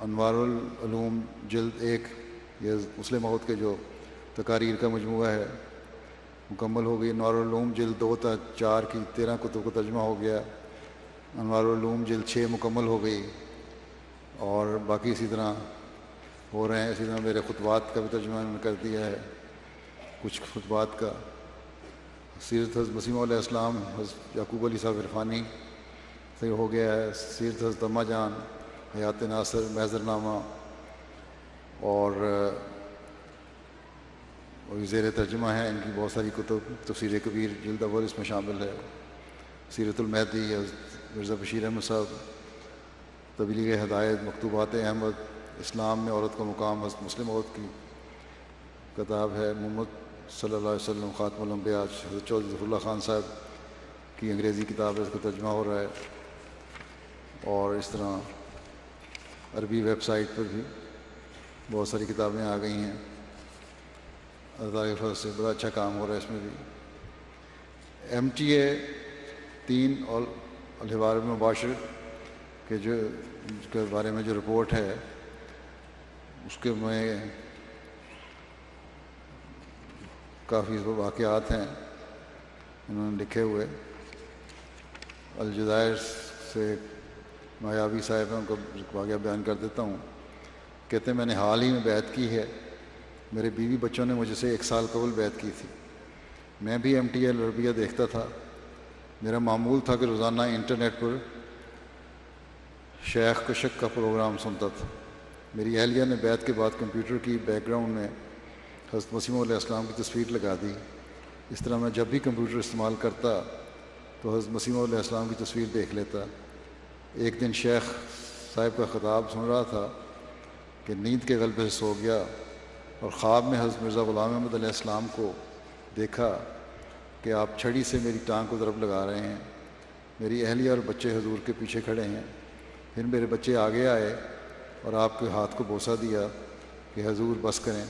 انوار العلوم جلد 1، یہ مسلم موعود کے جو تقاریر کا مجموعہ ہے مکمل ہو گئی. انوار العلوم جلد 2 تا 4 کی 13 کتب کا ترجمہ ہو گیا. انوار العلوم جلد 6 مکمل ہو گئی اور باقی اسی طرح ہو رہے ہیں. اسی طرح میرے خطبات کا بھی ترجمہ انہوں نے کر دیا ہے، کچھ خطبات کا. سیرت حضرت مسیح علیہ السلام حضرت یعقوب علی صاحب عرفانی سے ہو گیا ہے. سیرت حضرت اماں جان، حیات ناصر، محضر نامہ اور زیر ترجمہ ہیں ان کی بہت ساری کتب. تفسیر کبیر جلد اول اس میں شامل ہے. سیرت المہدی حضرت مرزا بشیر احمد صاحب تبلیغ ہدایت، مکتوبات احمد، اسلام میں عورت کا مقام، حضرت مسلم عورت کی کتاب ہے، محمد صلی اللہ علیہ وسلم خاتم الانبیاء، حضرت چودھری ظفر اللہ خان صاحب کی انگریزی کتاب ہے، اس کا ترجمہ ہو رہا ہے، اور اس طرح عربی ویب سائٹ پر بھی بہت ساری کتابیں آ گئی ہیں۔ اللہ تعالیٰ کے فضل سے بڑا اچھا کام ہو رہا ہے اس میں بھی۔ MTA 3 اور الحوار المباشر کے کے بارے میں جو رپورٹ ہے اس کے میں کافی واقعات ہیں انہوں نے لکھے ہوئے۔ الجزائر سے مایاوی صاحب ہیں، ان کا واقعہ بیان کر دیتا ہوں۔ کہتے ہیں میں نے حال ہی میں بیعت کی ہے، میرے بیوی بچوں نے مجھ سے 1 سال قبل بیعت کی تھی۔ میں بھی MTA العربیہ دیکھتا تھا۔ میرا معمول تھا کہ روزانہ انٹرنیٹ پر شیخ کشک کا پروگرام سنتا تھا۔ میری اہلیہ نے بیعت کے بعد کمپیوٹر کی بیک گراؤنڈ میں حضرت مسیح علیہ السلام کی تصویر لگا دی۔ اس طرح میں جب بھی کمپیوٹر استعمال کرتا تو حضرت مسیح علیہ السلام کی تصویر دیکھ لیتا۔ ایک دن شیخ صاحب کا خطاب سن رہا تھا کہ نیند کے غلبے سے سو گیا اور خواب میں حضرت مرزا غلام احمد علیہ السلام کو دیکھا کہ آپ چھڑی سے میری ٹانگ کو ضرب لگا رہے ہیں۔ میری اہلیہ اور بچے حضور کے پیچھے کھڑے ہیں۔ پھر میرے بچے آگے آئے اور آپ کے ہاتھ کو بوسہ دیا کہ حضور بس کریں۔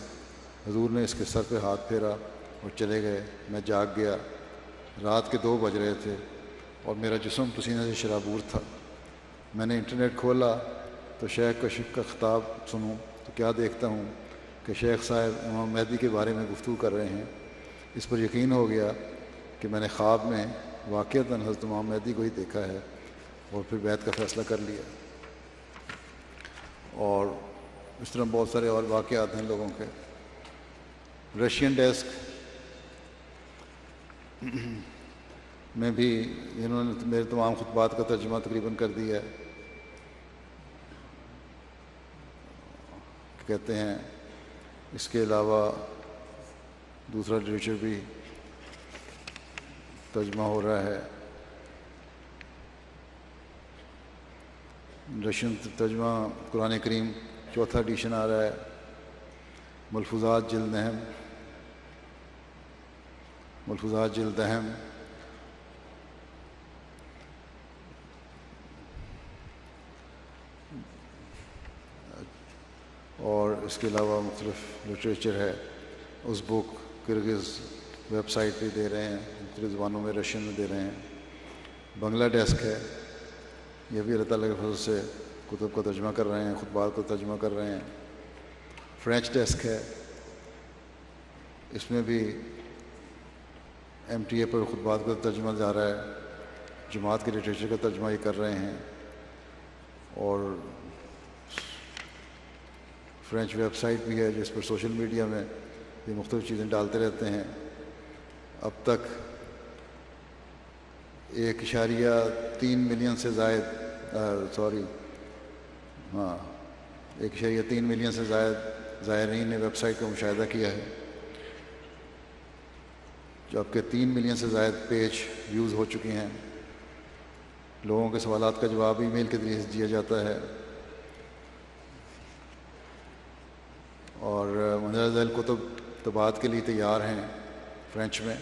حضور نے اس کے سر پہ ہاتھ پھیرا اور چلے گئے۔ میں جاگ گیا۔ رات کے 2 بج رہے تھے اور میرا جسم پسینے سے شرابور تھا۔ میں نے انٹرنیٹ کھولا تو شیخ کشک کا خطاب سنوں تو کیا دیکھتا ہوں کہ شیخ صاحب امام مہدی کے بارے میں گفتگو کر رہے ہیں۔ اس پر یقین ہو گیا کہ میں نے خواب میں واقعتاً حضرت امام مہدی کو ہی دیکھا ہے، اور پھر بیعت کا فیصلہ کر لیا۔ اور اس طرح بہت سارے اور واقعات ہیں لوگوں کے۔ رشین ڈیسک میں بھی انہوں نے میرے تمام خطبات کا ترجمہ تقریباً کر دیا ہے۔ کہتے ہیں اس کے علاوہ دوسرا لٹریچر بھی ترجمہ ہو رہا ہے۔ رشین ترجمہ قرآن کریم 4تھا ایڈیشن آ رہا ہے۔ ملفوظات جلد اہم، ملفوظات جلد اہم، اور اس کے علاوہ مختلف لٹریچر ہے۔ اس بک کرگز ویب سائٹ پہ دے رہے ہیں، مختلف زبانوں میں، رشین میں دے رہے ہیں۔ بنگلہ ڈیسک ہے، یہ بھی اللہ تعالیٰ کے فضل سے کتب کا ترجمہ کر رہے ہیں، خطبات کا ترجمہ کر رہے ہیں۔ فرینچ ڈیسک ہے، اس میں بھی MTA پر خطبات کا ترجمہ جا رہا ہے، جماعت کے لٹریچر کا ترجمہ یہ کر رہے ہیں، اور فرینچ ویب سائٹ بھی ہے جس پر سوشل میڈیا میں یہ مختلف چیزیں ڈالتے رہتے ہیں۔ اب تک 1.3 ملین سے زائد 1.3 ملین سے زائد زائرین نے ویب سائٹ کا مشاہدہ کیا ہے، جبکہ 3 ملین سے زائد پیج ویوز ہو چکی ہیں۔ لوگوں کے سوالات کا جواب ای میل کے ذریعے سے دیا جاتا ہے، اور مندرجہ ذیل کتب طباعت کے لیے تیار ہیں فرینچ میں۔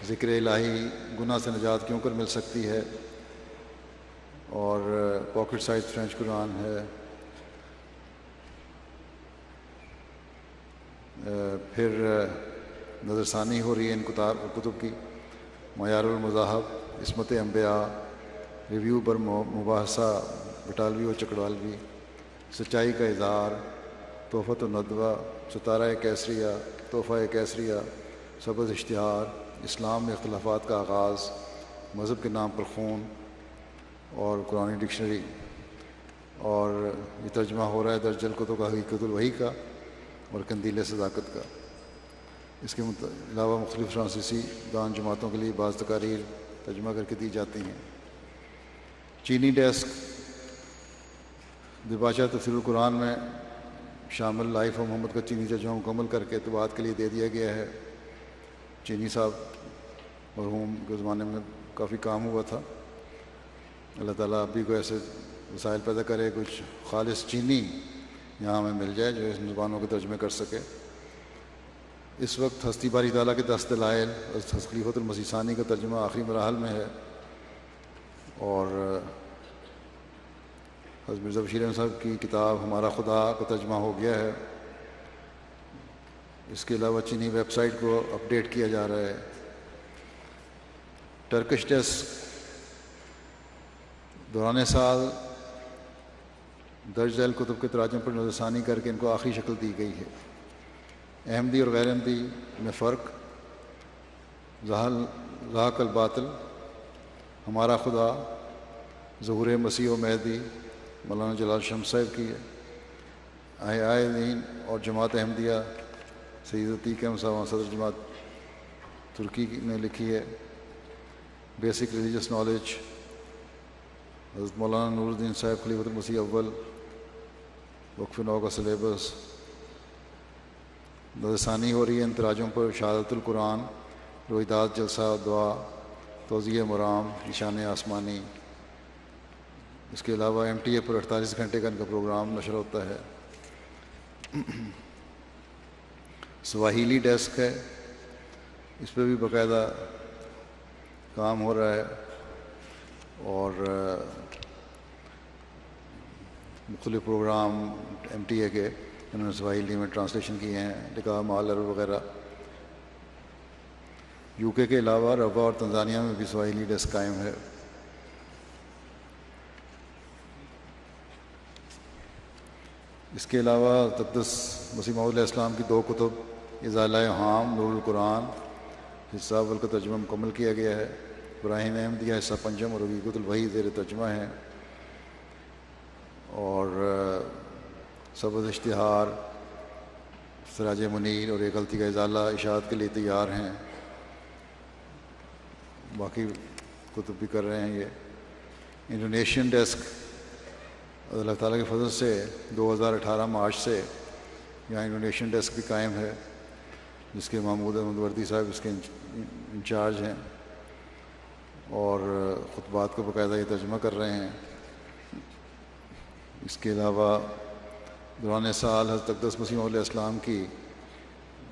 ذکر الہی گناہ سے نجات کیوں کر مل سکتی ہے، اور پاکٹ سائز فرینچ قرآن ہے۔ پھر نظر ثانی ہو رہی ہے ان کتب کی۔ معیار المذاہب، عصمت انبیاء، ریویو پر مباحثہ بٹالوی و چکڑالوی، سچائی کا اظہار، تحفۃ الندوہ، ستارہ کیسریہ، تحفہ کیسریہ، سبز اشتہار، اسلام میں اختلافات کا آغاز، مذہب کے نام پر خون، اور قرآن ڈکشنری۔ اور یہ ترجمہ ہو رہا ہے درج الکتب کا حقیقت الوحی کا اور قندیل صداقت کا۔ اس کے علاوہ مختلف فرانسیسی دان جماعتوں کے لیے بعض تقاریر ترجمہ کر کے دی جاتی ہیں۔ چینی ڈیسک دباچہ تفسیر القرآن میں شامل لائف آف محمد کا چینی ترجمہ مکمل کر کے طباعت کے لیے دے دیا گیا ہے۔ چینی صاحب مرحوم کے زمانے میں کافی کام ہوا تھا، اللہ تعالیٰ آپ بھی کو ایسے وسائل پیدا کرے کچھ خالص چینی یہاں ہمیں مل جائے جو ان زبانوں کے ترجمے کر سکے۔ اس وقت ہستی باری تعالیٰ کے 10 دلائل حضرت خلیفۃ المسیح ثانی کا ترجمہ آخری مراحل میں ہے، اور حضرت مرزا بشیر احمد صاحب کی کتاب ہمارا خدا کا ترجمہ ہو گیا ہے۔ اس کے علاوہ چینی ویب سائٹ کو اپڈیٹ کیا جا رہا ہے۔ ٹرکش ڈیسک دوران سال درج ذیل کتب کے تراجم پر نظر ثانی کر کے ان کو آخری شکل دی گئی ہے۔ احمدی اور غیر احمدی میں فرق، ذاق الباطل، ہمارا خدا، ظہور مسیح و مہدی مولانا جلال شمس صاحب کی ہے۔ احیاء دین اور جماعت احمدیہ سید عتیق احمد صاحب صدر جماعت ترکی نے لکھی ہے۔ بیسک ریلیجس نالج حضرت مولانا نور الدین صاحب خلیفۃ المسیح اول، وقف نو کا سلیبس، نظر ثانی ہو رہی ہے ان تراجم پر، شہادت القرآن، رویداد جلسہ دعا، توضیح مرام، نشان آسمانی۔ اس کے علاوہ MTA پر 48 گھنٹے کا ان کا پروگرام نشر ہوتا ہے۔ سواحیلی ڈیسک ہے، اس پہ بھی باقاعدہ کام ہو رہا ہے، اور مختلف پروگرام MTA کے انہوں نے سواحیلی میں ٹرانسلیشن کیے ہیں، لکھا مالر وغیرہ۔ UK کے علاوہ ربا اور تنزانیہ میں بھی سواحیلی ڈیسک قائم ہے۔ اس کے علاوہ تقدس مسیح موعود علیہ السلام کی 2 کتب ازالہ حام، نور القرآن حصہ اول کا ترجمہ مکمل کیا گیا ہے۔ ابراہیم احمدیہ حصہ پنجم اور حقیقت الوحی زیر ترجمہ ہیں، اور سبز اشتہار، سراج منیر اور ایک غلطی کا ازالہ اشاعت کے لیے تیار ہیں۔ باقی کتب بھی کر رہے ہیں یہ۔ انڈونیشین ڈیسک اللہ تعالیٰ کے فضل سے 2018 مارچ سے یہاں انڈونیشین ڈیسک بھی قائم ہے، جس کے محمود احمد وردی صاحب اس کے انچارج ہیں، اور خطبات کو باقاعدہ یہ ترجمہ کر رہے ہیں۔ اس کے علاوہ دوران سال حضرت اقدس مسیح موعود علیہ السلام کی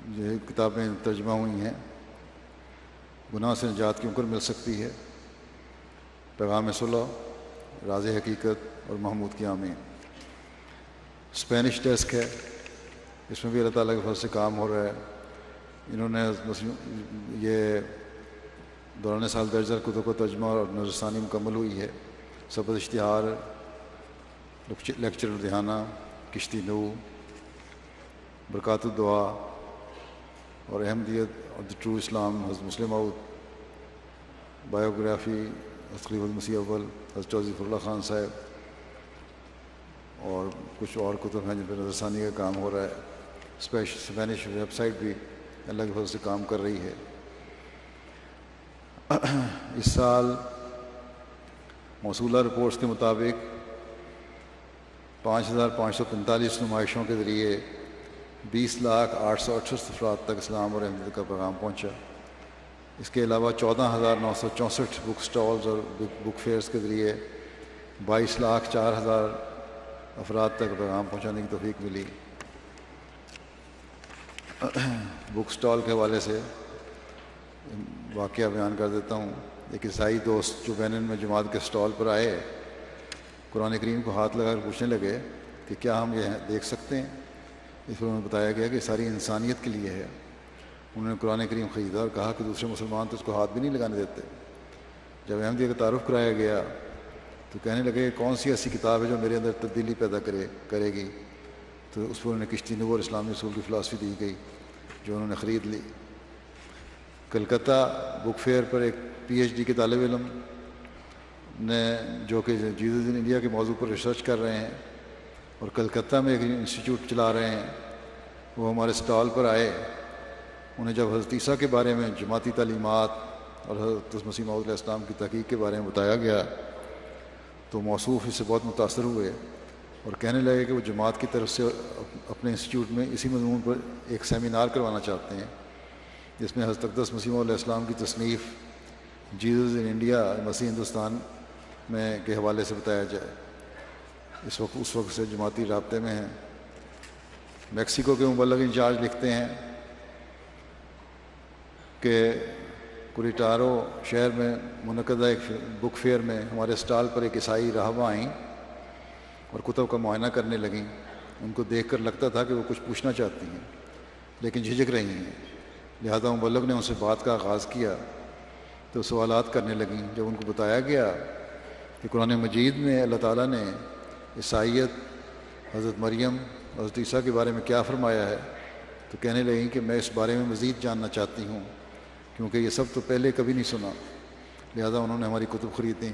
جو کتابیں ترجمہ ہوئی ہیں، گناہ سے نجات کیوں کر مل سکتی ہے، پیغام صلح، راز حقیقت اور محمود کی آمین۔ اسپینش ڈیسک ہے، اس میں بھی اللہ تعالیٰ کے فضل سے کام ہو رہا ہے۔ انہوں نے یہ دوران سال درج ذیل کتب کا ترجمہ اور نظر ثانی مکمل ہوئی ہے۔ سبز اشتہار، لیکچر لدھیانہ، کشتی نو، برکات الدعا اور احمدیت اور دی ٹرو اسلام حضرت مسلم موعود، بایوگرافی حضرت خلیفۃ المسیح اول حضرت چودھری ظفر اللہ خان صاحب، اور کچھ اور کتب ہیں جن پہ نظر ثانی کا کام ہو رہا ہے۔ اسپینش ویب سائٹ بھی اللہ کے فضل سے کام کر رہی ہے۔ اس سال موصولہ رپورٹس کے مطابق 5545 نمائشوں کے ذریعے 20,868 افراد تک اسلام اور احمدیت کا پیغام پہنچا۔ اس کے علاوہ 14,964 بک سٹالز اور بک فیئرز کے ذریعے 22,04,000 افراد تک پیغام پہنچانے کی توفیق ملی۔ بک سٹال کے حوالے سے واقعہ بیان کر دیتا ہوں۔ ایک عیسائی دوست جو بینن میں جماعت کے سٹال پر آئے، قرآن کریم کو ہاتھ لگا کر پوچھنے لگے کہ کیا ہم یہ دیکھ سکتے ہیں؟ اس پر انہیں بتایا گیا کہ ساری انسانیت کے لیے ہے۔ انہوں نے قرآن کریم خریدا اور کہا کہ دوسرے مسلمان تو اس کو ہاتھ بھی نہیں لگانے دیتے۔ جب احمدیہ کا تعارف کرایا گیا تو کہنے لگے کون سی ایسی کتاب ہے جو میرے اندر تبدیلی پیدا کرے گی؟ تو اس پر انہیں کشتی نو اور اسلامی اصول کی فلاسفی دی گئی جو انہوں نے خرید لی۔ کلکتہ بک فیئر پر ایک PhD کے طالب علم نے، جو کہ جیزس ان انڈیا کے موضوع پر ریسرچ کر رہے ہیں اور کلکتہ میں ایک انسٹیٹیوٹ چلا رہے ہیں، وہ ہمارے اسٹال پر آئے۔ انہیں جب حضرت عیسیٰ کے بارے میں جماعتی تعلیمات اور حضرت مسیح موعود علیہ السلام کی تحقیق کے بارے میں بتایا گیا تو موصوف اس سے بہت متاثر ہوئے اور کہنے لگے کہ وہ جماعت کی طرف سے اپنے انسٹیٹیوٹ میں اسی مضمون پر ایک سیمینار کروانا چاہتے ہیں، جس میں حضرت اقدس مسیح موعود علیہ السلام کی تصنیف جیزس ان انڈیا، مسیح ہندوستان میں کے حوالے سے بتایا جائے۔ اس وقت سے جماعتی رابطے میں ہیں۔ میکسیکو کے مبلغ انچارج لکھتے ہیں کہ کوریٹارو شہر میں منعقدہ ایک بک فیئر میں ہمارے اسٹال پر ایک عیسائی راہبہ آئیں اور کتب کا معائنہ کرنے لگیں۔ ان کو دیکھ کر لگتا تھا کہ وہ کچھ پوچھنا چاہتی ہیں لیکن جھجک رہی ہیں، لہذا مبلغ نے ان سے بات کا آغاز کیا تو سوالات کرنے لگیں۔ جب ان کو بتایا گیا کہ قرآن مجید میں اللہ تعالیٰ نے عیسائیت، حضرت مریم، حضرت عیسیٰ کے بارے میں کیا فرمایا ہے، تو کہنے لگیں کہ میں اس بارے میں مزید جاننا چاہتی ہوں کیونکہ یہ سب تو پہلے کبھی نہیں سنا۔ لہذا انہوں نے ہماری کتب خریدیں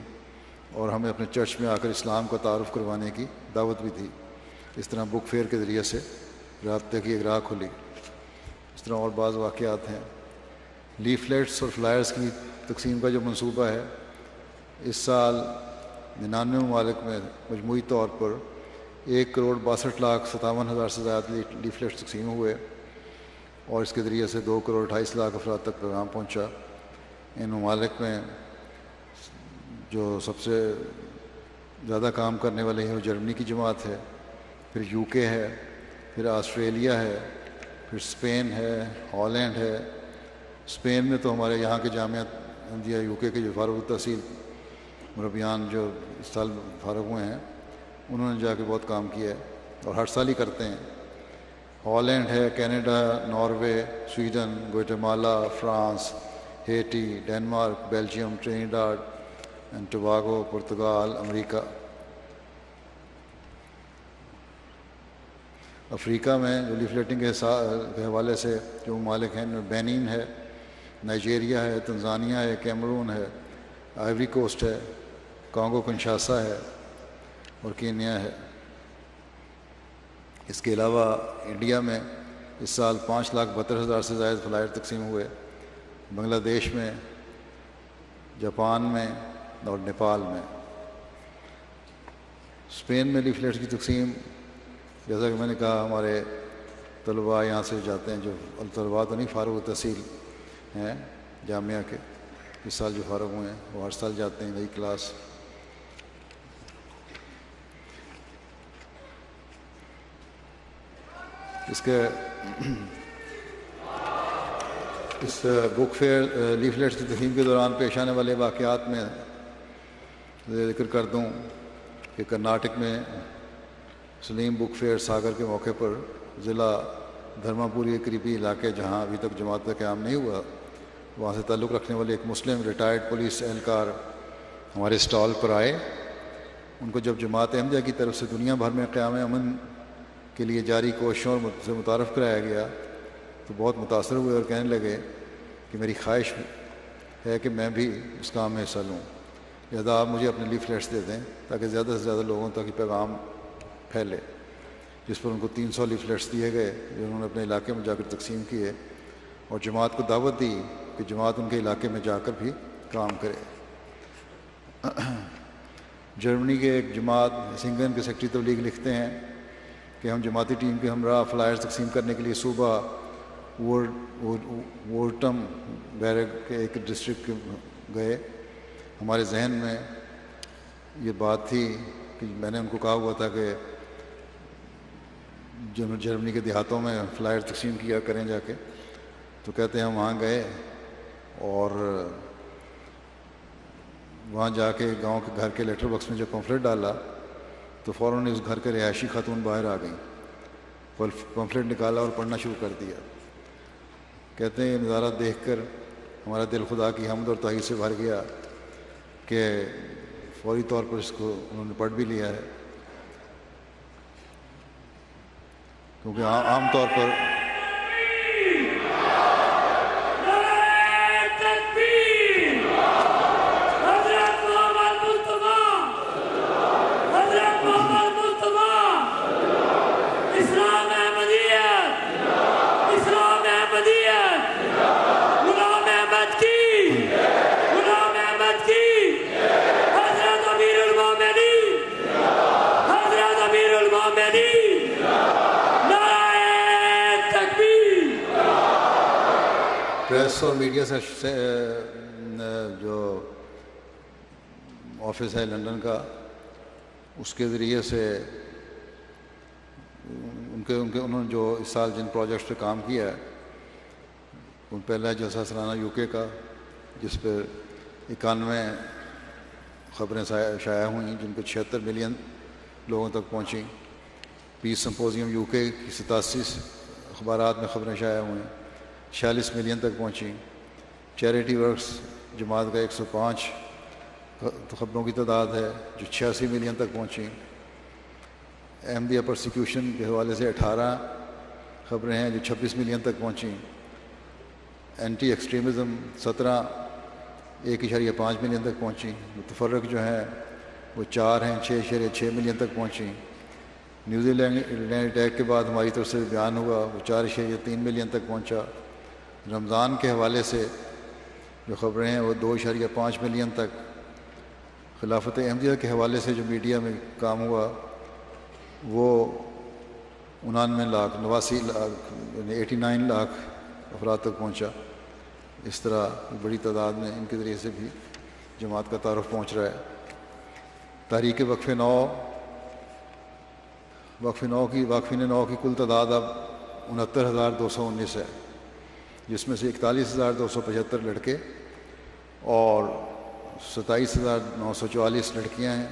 اور ہمیں اپنے چرچ میں آ کر اسلام کا تعارف کروانے کی دعوت بھی دی۔ اس طرح بک فیئر کے ذریعے سے رابطے کی ایک راہ کھلی۔ اس طرح اور بعض واقعات ہیں۔ لیفلیٹس اور فلائرز کی تقسیم کا جو منصوبہ ہے، اس سال 99 ممالک میں مجموعی طور پر 1,62,57,000 سے زیادہ لیفلیٹس تقسیم ہوئے اور اس کے ذریعے سے 2,28,00,000 افراد تک پیغام پہنچا۔ ان ممالک میں جو سب سے زیادہ کام کرنے والے ہیں وہ جرمنی کی جماعت ہے، پھر یو کے ہے، پھر آسٹریلیا ہے، پھر اسپین ہے، ہالینڈ ہے۔ اسپین میں تو ہمارے یہاں کے جامعہ احمدیہ یو کے جو فارغ التحصیل مربیان جو اس سال فارغ ہوئے ہیں انہوں نے جا کے بہت کام کیا ہے اور ہر سال ہی کرتے ہیں۔ ہالینڈ ہے، Canada, Norway, Sweden, Guatemala, France, Haiti, Denmark, Belgium, Trinidad and Tobago, Portugal, امریکہ۔ افریقہ میں جو لیفلیٹنگ کے حوالے سے جو ممالک ہیں ان میں بینین ہے، نائجیریا ہے، تنزانیہ ہے، کیمرون ہے، آئیوری کوسٹ ہے، کانگو کنشاسا ہے اور کینیا ہے۔ اس کے علاوہ انڈیا میں اس سال 5,72,000 سے زائد فلائر تقسیم ہوئے، بنگلہ دیش میں، جاپان میں اور نیپال میں۔ اسپین میں لیفلیٹس کی تقسیم، جیسا کہ میں نے کہا، ہمارے طلباء یہاں سے جاتے ہیں، جو طلباء تو نہیں، فارغ التحصیل ہیں جامعہ کے، اس سال جو فارغ ہوئے ہیں وہ ہر سال جاتے ہیں نئی کلاس۔ اس بک فیئر لیفلیٹس کی تقسیم کے دوران پیش آنے والے واقعات میں ذکر کر دوں کہ کرناٹک میں سلیم بک فیئر ساگر کے موقع پر ضلع دھرما پوری کے قریبی علاقے جہاں ابھی تک جماعت کا قیام نہیں ہوا، وہاں سے تعلق رکھنے والے ایک مسلم ریٹائرڈ پولیس اہلکار ہمارے اسٹال پر آئے۔ ان کو جب جماعت احمدیہ کی طرف سے دنیا بھر میں قیام امن کے لیے جاری کوششوں سے متعارف کرایا گیا تو بہت متاثر ہوئے اور کہنے لگے کہ میری خواہش ہے کہ میں بھی اس کام میں حصہ لوں، لہذا آپ مجھے اپنے لیفلیٹس دے دیں تاکہ زیادہ سے زیادہ لوگوں تک یہ پیغام پھیلے، جس پر ان کو 300 لیفلیٹس دیے گئے جو انہوں نے اپنے علاقے میں جا کر تقسیم کیے اور جماعت کو دعوت دی کہ جماعت ان کے علاقے میں جا کر بھی کام کرے۔ جرمنی کے ایک جماعت سنگن کے سیکٹری تبلیغ لکھتے ہیں کہ ہم جماعتی ٹیم کے ہمراہ فلائرز تقسیم کرنے کے لیے صوبہ وورٹم بیرگ کے ایک ڈسٹرکٹ گئے۔ ہمارے ذہن میں یہ بات تھی کہ میں نے ان کو کہا ہوا تھا کہ جرمنی کے دیہاتوں میں فلائر تقسیم کیا کریں جا کے، تو کہتے ہیں ہم وہاں گئے اور وہاں جا کے گاؤں کے گھر کے لیٹر باکس میں جب پمفلٹ ڈالا تو فوراً اس گھر کے رہائشی خاتون باہر آ گئیں، پمفلٹ نکالا اور پڑھنا شروع کر دیا۔ کہتے ہیں یہ نظارہ دیکھ کر ہمارا دل خدا کی حمد اور تعریف سے بھر گیا کہ فوری طور پر اس کو انہوں نے پڑھ بھی لیا ہے، کیونکہ عام طور پر پریس اور میڈیا سے جو آفس ہے لندن کا، اس کے ذریعے سے انہوں نے جو اس سال جن پروجیکٹس پہ کام کیا ہے، ان پہلا جلسہ سالانہ یو کے کا جس پہ 91 خبریں شائع ہوئیں جن پہ 76 ملین لوگوں تک پہنچیں۔ پیس سمپوزیم یو کے کی 87 اخبارات میں خبریں شائع ہوئیں، 46 ملین تک پہنچیں۔ چیریٹی ورکس جماعت کا 105 خبروں کی تعداد ہے جو 86 ملین تک پہنچیں۔ احمدیہ پرسیکیوشن کے حوالے سے 18 خبریں ہیں جو 26 ملین تک پہنچیں۔ اینٹی ایکسٹریمزم 17 1.5 ملین تک پہنچیں۔ متفرق جو ہیں وہ 4 ہیں 6.6 ملین تک پہنچیں۔ نیوزی لینڈ اٹیک کے بعد ہماری طرف سے بیان ہوا وہ 4.3 ملین تک پہنچا۔ رمضان کے حوالے سے جو خبریں ہیں وہ 2.5 ملین تک۔ خلافت احمدیہ کے حوالے سے جو میڈیا میں کام ہوا وہ 89 لاکھ 89 لاکھ افراد تک پہنچا۔ اس طرح بڑی تعداد میں ان کے ذریعے سے بھی جماعت کا تعارف پہنچ رہا ہے۔ تحریک واقفین نو کی کل تعداد اب 69,219 ہے، جس میں سے 41,275 لڑکے اور 27,944 لڑکیاں ہیں۔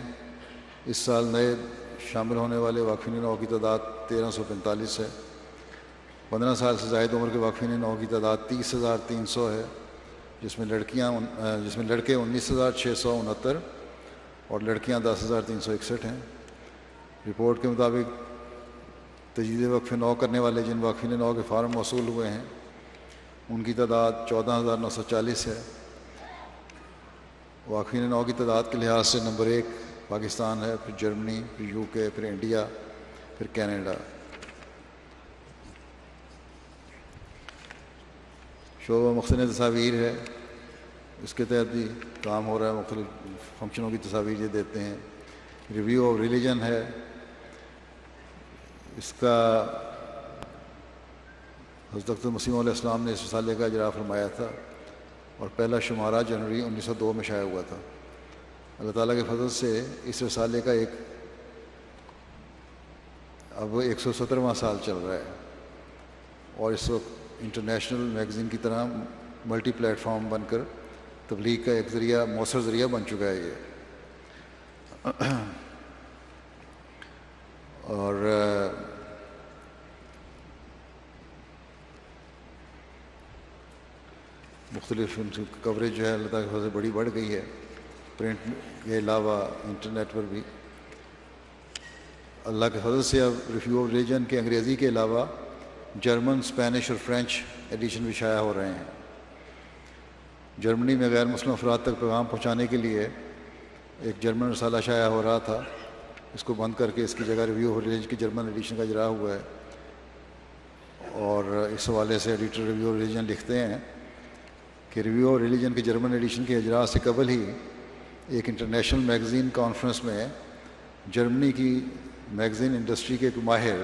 اس سال نئے شامل ہونے والے واقفین نو کی تعداد 1,345 ہے۔ 15 سال سے زائد عمر کے واقفین نو کی تعداد 30,300 ہے، جس میں لڑکے 19,669 اور لڑکیاں 10,361 ہیں۔ رپورٹ کے مطابق تجدید وقف نو کرنے والے جن واقفین نو کے فارم موصول ہوئے ہیں ان کی تعداد 14,940 ہے۔ واقفین نو کی تعداد کے لحاظ سے نمبر 1 پاکستان ہے، پھر جرمنی، پھر یو کے، پھر انڈیا، پھر کینیڈا۔ شعبہ مختلف تصاویر ہے، اس کے تحت بھی کام ہو رہا ہے، مختلف فنکشنوں کی تصاویر یہ دیتے ہیں۔ ریویو آف ریلیجن ہے، اس کا حضرت مسیح علیہ السلام نے اس رسالے کا اجرا فرمایا تھا اور پہلا شمارہ جنوری 1902 میں شائع ہوا تھا۔ اللہ تعالیٰ کے فضل سے اس رسالے کا اب 117واں سال چل رہا ہے اور اس وقت انٹرنیشنل میگزین کی طرح ملٹی پلیٹ فارم بن کر تبلیغ کا ایک ذریعہ، مؤثر ذریعہ بن چکا ہے یہ۔ اور مختلف کوریج جو ہے اللہ تعالیٰ کی وجہ سے بڑی بڑھ گئی ہے، پرنٹ کے علاوہ انٹرنیٹ پر بھی۔ اللہ کے فضل سے اب ریویو آف ریلیجن کے انگریزی کے علاوہ جرمن، اسپینش اور فرینچ ایڈیشن بھی شائع ہو رہے ہیں۔ جرمنی میں غیر مسلم افراد تک پیغام پہنچانے کے لیے ایک جرمن رسالہ شائع ہو رہا تھا، اس کو بند کر کے اس کی جگہ ریویو آف ریلیجن کی جرمن ایڈیشن کا اجرا ہوا ہے۔ اور اس حوالے سے ایڈیٹر ریویو آف ریلیجن لکھتے ہیں کہ ریویو آف ریلیجن کی جرمن ایڈیشن کے اجرا سے قبل ہی ایک انٹرنیشنل میگزین کانفرنس میں جرمنی کی میگزین انڈسٹری کے ایک ماہر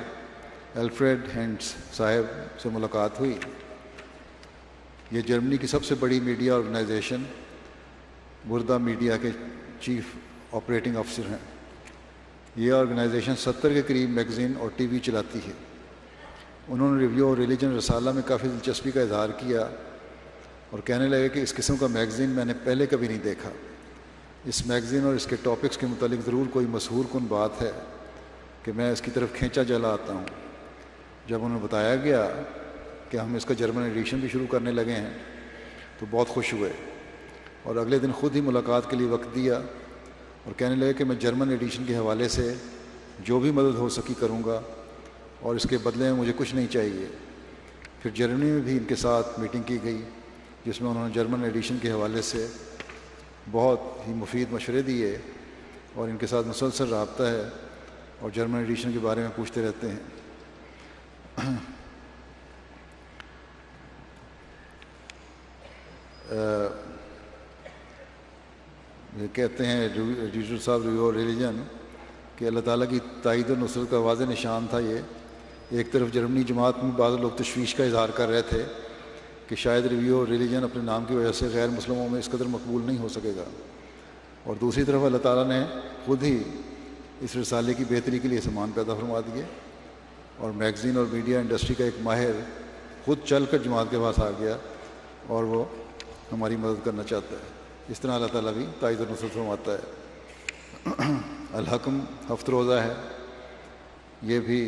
الفریڈ ہینٹس صاحب سے ملاقات ہوئی۔ یہ جرمنی کی سب سے بڑی میڈیا آرگنائزیشن بردہ میڈیا کے چیف آپریٹنگ افسر ہیں۔ یہ آرگنائزیشن 70 کے قریب میگزین اور ٹی وی چلاتی ہے۔ انہوں نے ریویو آف ریلیجن رسالہ میں کافی دلچسپی کا اظہار کیا اور کہنے لگے کہ اس قسم کا میگزین میں نے پہلے کبھی نہیں دیکھا۔ اس میگزین اور اس کے ٹاپکس کے متعلق ضرور کوئی مسحور کن بات ہے کہ میں اس کی طرف کھینچا چلا آتا ہوں۔ جب انہیں بتایا گیا کہ ہم اس کا جرمن ایڈیشن بھی شروع کرنے لگے ہیں تو بہت خوش ہوئے اور اگلے دن خود ہی ملاقات کے لیے وقت دیا اور کہنے لگے کہ میں جرمن ایڈیشن کے حوالے سے جو بھی مدد ہو سکی کروں گا اور اس کے بدلے میں مجھے کچھ نہیں چاہیے۔ پھر جرمنی میں بھی ان کے ساتھ میٹنگ کی گئی جس میں انہوں نے جرمن ایڈیشن کے حوالے سے بہت ہی مفید مشورے دیے اور ان کے ساتھ مسلسل رابطہ ہے اور جرمن ایڈیشن کے بارے میں پوچھتے رہتے ہیں۔ یہ کہتے ہیں ایڈیٹر صاحب ریویو آف ریلیجن کہ اللہ تعالیٰ کی تائید و نصرت کا واضح نشان تھا یہ۔ ایک طرف جرمنی جماعت میں بعض لوگ تشویش کا اظہار کر رہے تھے کہ شاید ریویو آف ریلیجن اپنے نام کی وجہ سے غیر مسلموں میں اس قدر مقبول نہیں ہو سکے گا، اور دوسری طرف اللہ تعالیٰ نے خود ہی اس رسالے کی بہتری کے لیے سامان پیدا فرما دیے، اور میگزین اور میڈیا انڈسٹری کا ایک ماہر خود چل کر جماعت کے پاس آ گیا اور وہ ہماری مدد کرنا چاہتا ہے۔ اس طرح اللہ تعالیٰ بھی تائید و نصرت فرماتا ہے۔ الحکم ہفت روزہ ہے، یہ بھی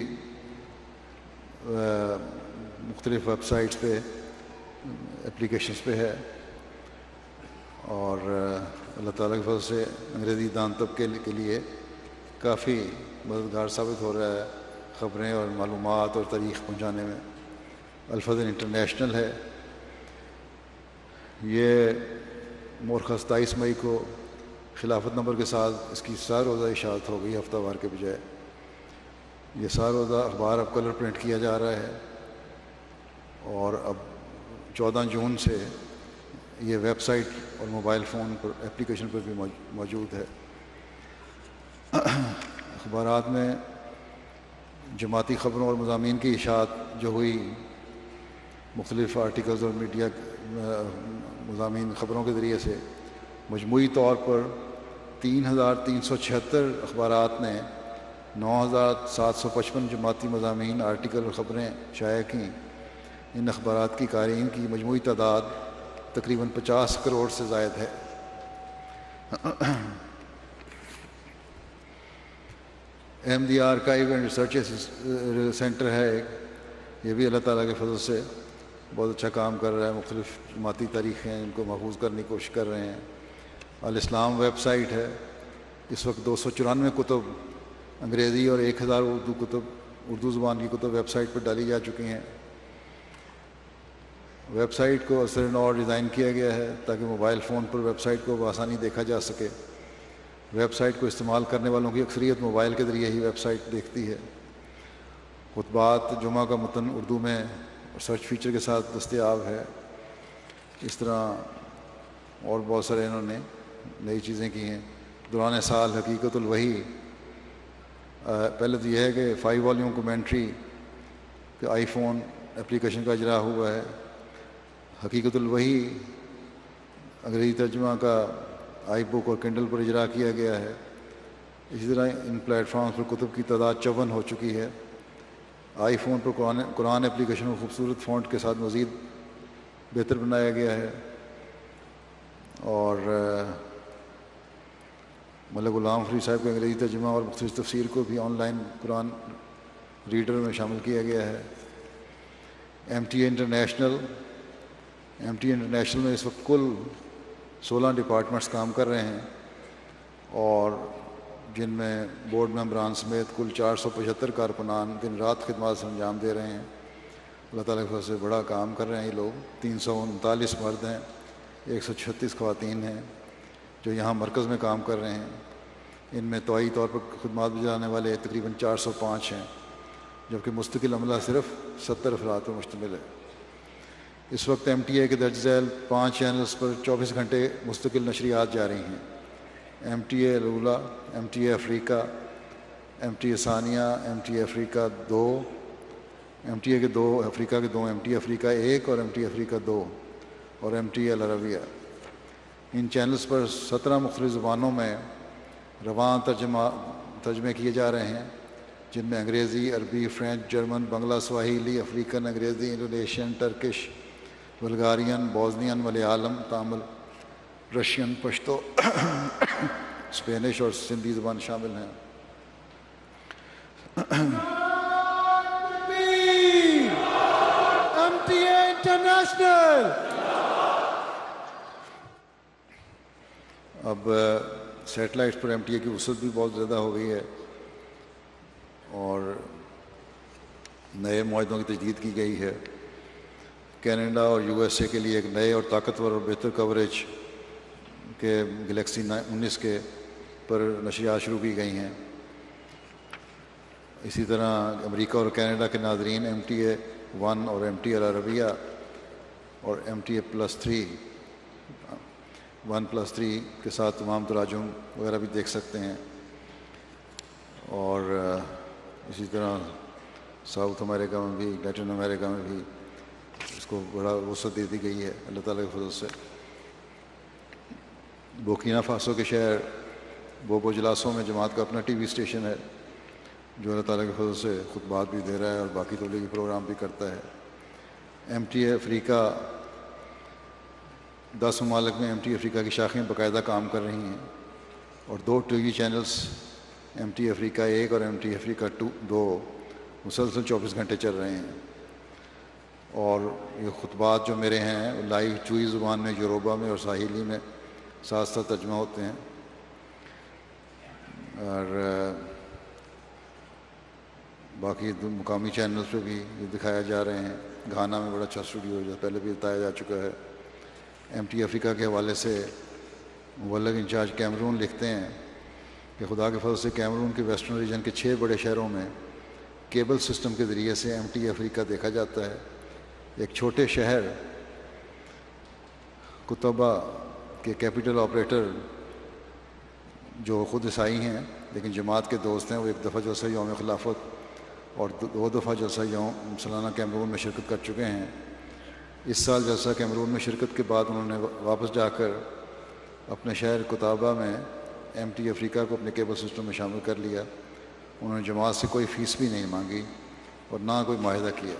مختلف ویب سائٹس پہ، اپلیکیشنس پہ ہے، اور اللہ تعالیٰ کے فضل سے انگریزی دان طبقے کے لیے کافی مددگار ثابت ہو رہا ہے، خبریں اور معلومات اور تاریخ پہنچانے میں۔ الفضل انٹرنیشنل ہے، یہ مورخہ 27 مئی کو خلافت نمبر کے ساتھ اس کی 7 روزہ اشاعت ہو گئی، ہفتہ وار کے بجائے۔ یہ 7 روزہ اخبار اب کلر پرنٹ کیا جا رہا ہے، اور اب 14 جون سے یہ ویب سائٹ اور موبائل فون پر اپلیکیشن پر بھی موجود ہے۔ اخبارات میں جماعتی خبروں اور مضامین کی اشاعت جو ہوئی، مختلف آرٹیکلز اور میڈیا مضامین خبروں کے ذریعے سے، مجموعی طور پر 3376 اخبارات نے 9755 جماعتی مضامین، آرٹیکل اور خبریں شائع کیں۔ ان اخبارات کی قارئین کی مجموعی تعداد تقریباً 50 کروڑ سے زائد ہے۔ Ahmadiyya archive and research centre ہے ایک، یہ بھی اللہ تعالیٰ کے فضل سے بہت اچھا کام کر رہا ہے، مختلف جماعتی تاریخیں ان کو محفوظ کرنے کی کوشش کر رہے ہیں۔ الاسلام ویب سائٹ ہے، اس وقت 294 کتب انگریزی اور 1000 اردو زبان کی کتب ویب سائٹ پر ڈالی جا چکی ہیں۔ ویب سائٹ کو اثر نو ڈیزائن کیا گیا ہے تاکہ موبائل فون پر ویب سائٹ کو بآسانی دیکھا جا سکے۔ ویب سائٹ کو استعمال کرنے والوں کی اکثریت موبائل کے ذریعے ہی ویب سائٹ دیکھتی ہے۔ خطبات جمعہ کا متن اردو میں سرچ فیچر کے ساتھ دستیاب ہے۔ اس طرح اور بہت سارے انہوں نے نئی چیزیں کی ہیں۔ دوران سال حقیقت الوحی، پہلے تو یہ ہے کہ 5 والیوم کمنٹری کہ آئی فون اپلیکیشن کا اجرا ہوا ہے۔ حقیقت الوحی انگریزی ترجمہ کا آئی بک اور کنڈل پر اجرا کیا گیا ہے۔ اسی طرح ان پلیٹ فارمز پر کتب کی تعداد 54 ہو چکی ہے۔ آئی فون پر قرآن اپلیکیشن کو خوبصورت فونٹ کے ساتھ مزید بہتر بنایا گیا ہے، اور ملک غلام فرید صاحب کے انگریزی ترجمہ اور مختلف تفسیر کو بھی آن لائن قرآن ریڈر میں شامل کیا گیا ہے۔ ایم ٹی اے انٹرنیشنل میں اس وقت کل 16 ڈپارٹمنٹس کام کر رہے ہیں، اور جن میں بورڈ ممبران سمیت کل 475 کارکنان دن رات خدمات سے انجام دے رہے ہیں۔ اللہ تعالیٰ کی فضل سے بڑا کام کر رہے ہیں یہ لوگ۔ 339 مرد ہیں، 136 خواتین ہیں جو یہاں مرکز میں کام کر رہے ہیں۔ ان میں طوعی طور پر خدمات بجانے والے تقریباً 405 ہیں، جبکہ مستقل عملہ صرف 70 افراد پر مشتمل ہے۔ اس وقت ایم ٹی اے کے درج ذیل 5 چینلز پر 24 گھنٹے مستقل نشریات جاری ہیں۔ ایم ٹی اے الاولیٰ، ایم ٹی اے افریقہ، ایم ٹی اے ثانیہ، ایم ٹی اے افریقہ 2، ایم ٹی اے کے 2 افریقہ کے 2، ایم ٹی اے افریقہ 1 اور ایم ٹی اے افریقہ 2، اور ایم ٹی اے العربیہ۔ ان چینلز پر 17 مختلف زبانوں میں رواں ترجمے کیے جا رہے ہیں، جن میں انگریزی، عربی، French, German, Bangla, Swahili, African انگریزی، Indonesian, Turkish, Bulgarian, Bosnian, Malayalam, Tamil, Russian, Pashto, Spanish اور سندھی زبان شامل ہیں۔ MTA International. اب سیٹلائٹس پر ایم ٹی اے کی وسعت بھی بہت زیادہ ہو گئی ہے، اور نئے معاہدوں کی تجدید کی گئی ہے۔ کینیڈا اور یو ایس اے کے لیے ایک نئے اور طاقتور اور بہتر کوریج کے گلیکسی 19 کے پر نشریات شروع کی گئی ہیں۔ اسی طرح امریکہ اور کینیڈا کے ناظرین ایم ٹی اے 1 اور ایم ٹی اے العربیہ اور ایم ٹی اے +3 1+3 کے ساتھ تمام تراجم وغیرہ بھی دیکھ سکتے ہیں، اور اسی طرح ساؤتھ امریکہ میں بھی، لیٹن امریکہ میں بھی اس کو بڑا وسعت دے دی گئی ہے اللہ تعالیٰ کے فضل سے۔ بورکینا فاسو کے شہر بوبو جلاسوں میں جماعت کا اپنا ٹی وی اسٹیشن ہے جو اللہ تعالیٰ کے فضل سے خطبات بھی دے رہا ہے اور باقی تبلیغی پروگرام بھی کرتا ہے. ایم ٹی اے افریقہ 10 ممالک میں ایم ٹی اے افریقہ کی شاخیں باقاعدہ کام کر رہی ہیں اور 2 T V channels M T A افریقہ 1 اور ایم ٹی اے افریقہ 2 مسلسل 24 گھنٹے چل رہے ہیں. اور یہ خطبات جو میرے ہیں لائیو چوئی زبان میں، یوروبا میں اور ساحلی میں ساتھ ساتھ ترجمہ ہوتے ہیں. اور باقی مقامی چینلز پہ بھی یہ دکھایا جا رہے ہیں. گھانا میں بڑا اچھا اسٹوڈیو ہے جو پہلے بھی بتایا جا چکا ہے. ایم ٹی افریقہ کے حوالے سے مبلغ انچارج کیمرون لکھتے ہیں کہ خدا کے فضل سے کیمرون کے ویسٹرن ریجن کے 6 بڑے شہروں میں کیبل سسٹم کے ذریعے سے ایم ٹی افریقہ دیکھا جاتا ہے. ایک چھوٹے شہر کتبہ کے کیپٹل آپریٹر جو خود عیسائی ہیں لیکن جماعت کے دوست ہیں، وہ 1 دفعہ جلسہ یوم خلافت اور 2 دفعہ جلسہ یوم سالانہ کیمرون میں شرکت کر چکے ہیں. اس سال جلسہ کیمرون میں شرکت کے بعد انہوں نے واپس جا کر اپنے شہر کتابہ میں ایم ٹی افریقہ کو اپنے کیبل سسٹم میں شامل کر لیا. انہوں نے جماعت سے کوئی فیس بھی نہیں مانگی اور نہ کوئی معاہدہ کیا.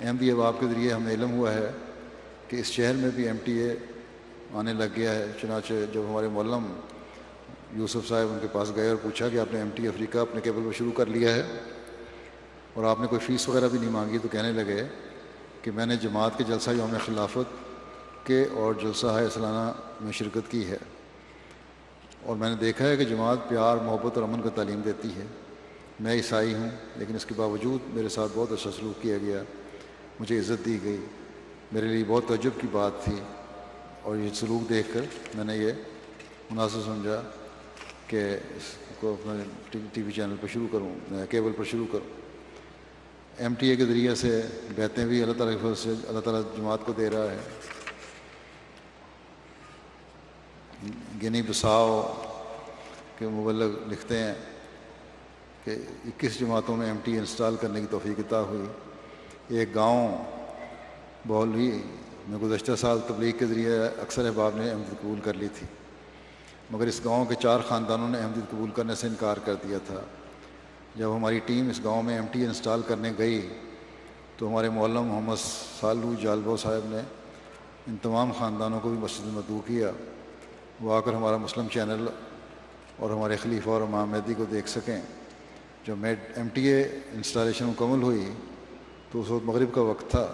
احمدی احباب کے ذریعے ہمیں علم ہوا ہے کہ اس شہر میں بھی ایم ٹی اے آنے لگ گیا ہے. چنانچہ جب ہمارے معلم یوسف صاحب ان کے پاس گئے اور پوچھا کہ آپ نے ایم ٹی افریقہ اپنے کیبل پر شروع کر لیا ہے اور آپ نے کوئی فیس وغیرہ بھی نہیں مانگی، تو کہنے لگے کہ میں نے جماعت کے جلسہ یوم خلافت کے اور جلسہ ہے سالانہ میں شرکت کی ہے اور میں نے دیکھا ہے کہ جماعت پیار، محبت اور امن کا تعلیم دیتی ہے. میں عیسائی ہوں لیکن اس کے باوجود میرے ساتھ بہت اچھا سلوک کیا گیا، مجھے عزت دی گئی. میرے لیے بہت تعجب کی بات تھی اور یہ سلوک دیکھ کر میں نے یہ مناسب سمجھا کہ اس کو اپنا ٹی وی چینل پر شروع کروں، کیبل پر شروع کروں. ایم ٹی اے کے ذریعے سے بیتیں بھی اللہ تعالیٰ کی فضل سے اللہ تعالیٰ جماعت کو دے رہا ہے. گنی بساؤ کے مبلغ لکھتے ہیں کہ 21 جماعتوں میں ایم ٹی اے انسٹال کرنے کی توفیق عطا ہوئی. ایک گاؤں بولوی میں گزشتہ سال تبلیغ کے ذریعے اکثر احباب نے احمدیت قبول کر لی تھی، مگر اس گاؤں کے 4 خاندانوں نے احمدیت قبول کرنے سے انکار کر دیا تھا. جب ہماری ٹیم اس گاؤں میں ایم ٹی اے انسٹال کرنے گئی تو ہمارے معلم محمد سالو جالبو صاحب نے ان تمام خاندانوں کو بھی مسجد میں مدعو کیا. وہ آ کر ہمارا مسلم چینل اور ہمارے خلیفہ اور امام مہدی کو دیکھ سکیں. جب ایم ٹی اے انسٹالیشن مکمل ہوئی تو اس وقت مغرب کا وقت تھا.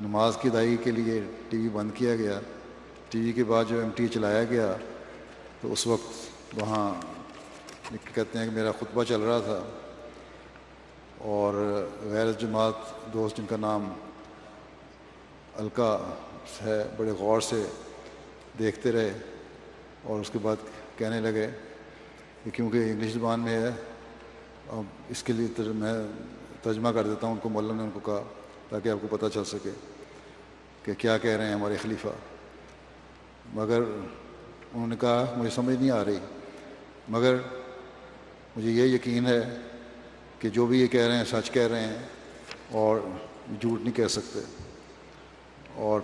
نماز کی ادائیگی کے لیے ٹی وی بند کیا گیا. ٹی وی کے بعد جب ایم ٹی اے چلایا گیا تو اس وقت وہاں کہتے ہیں کہ میرا خطبہ چل رہا تھا اور غیر جماعت دوست جن کا نام الکا ہے بڑے غور سے دیکھتے رہے اور اس کے بعد کہنے لگے کہ کیونکہ انگلش زبان میں ہے اب اس کے لیے میں ترجمہ کر دیتا ہوں. ان کو معلم نے ان کو کہا تاکہ آپ کو پتہ چل سکے کہ کیا کہہ رہے ہیں ہمارے خلیفہ. مگر انہوں نے کہا مجھے سمجھ نہیں آ رہی، مگر مجھے یہ یقین ہے کہ جو بھی یہ کہہ رہے ہیں سچ کہہ رہے ہیں اور جھوٹ نہیں کہہ سکتے. اور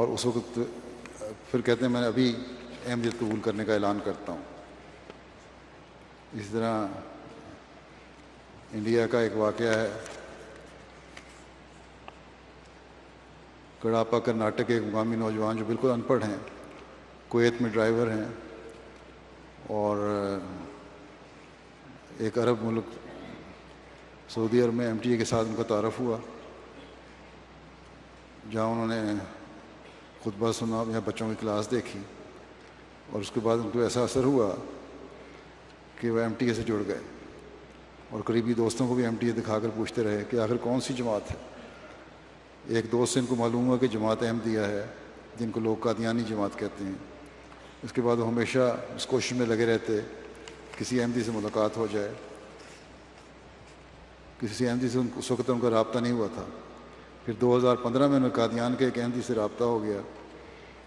اس وقت پھر کہتے ہیں میں ابھی احمدیت قبول کرنے کا اعلان کرتا ہوں. اس طرح انڈیا کا ایک واقعہ ہے. کڑاپا کرناٹک کے ایک مقامی نوجوان جو بالکل ان پڑھ ہیں، کویت میں ڈرائیور ہیں اور ایک عرب ملک سعودی عرب میں ایم ٹی اے کے ساتھ ان کا تعارف ہوا، جہاں انہوں نے خطبہ سنا یا بچوں کی کلاس دیکھی اور اس کے بعد ان کو ایسا اثر ہوا کہ وہ ایم ٹی اے سے جڑ گئے اور قریبی دوستوں کو بھی ایم ٹی اے دکھا کر پوچھتے رہے کہ آخر کون سی جماعت ہے. ایک دوست سے ان کو معلوم ہوا کہ جماعت احمدیہ ہے جن کو لوگ قادیانی جماعت کہتے ہیں. اس کے بعد وہ ہمیشہ اس کوشش میں لگے رہتے کسی احمدی سے ملاقات ہو جائے. کسی احمدی سے اس وقت ان کا رابطہ نہیں ہوا تھا. پھر 2015 میں انہیں قادیان کے ایک احمدی سے رابطہ ہو گیا.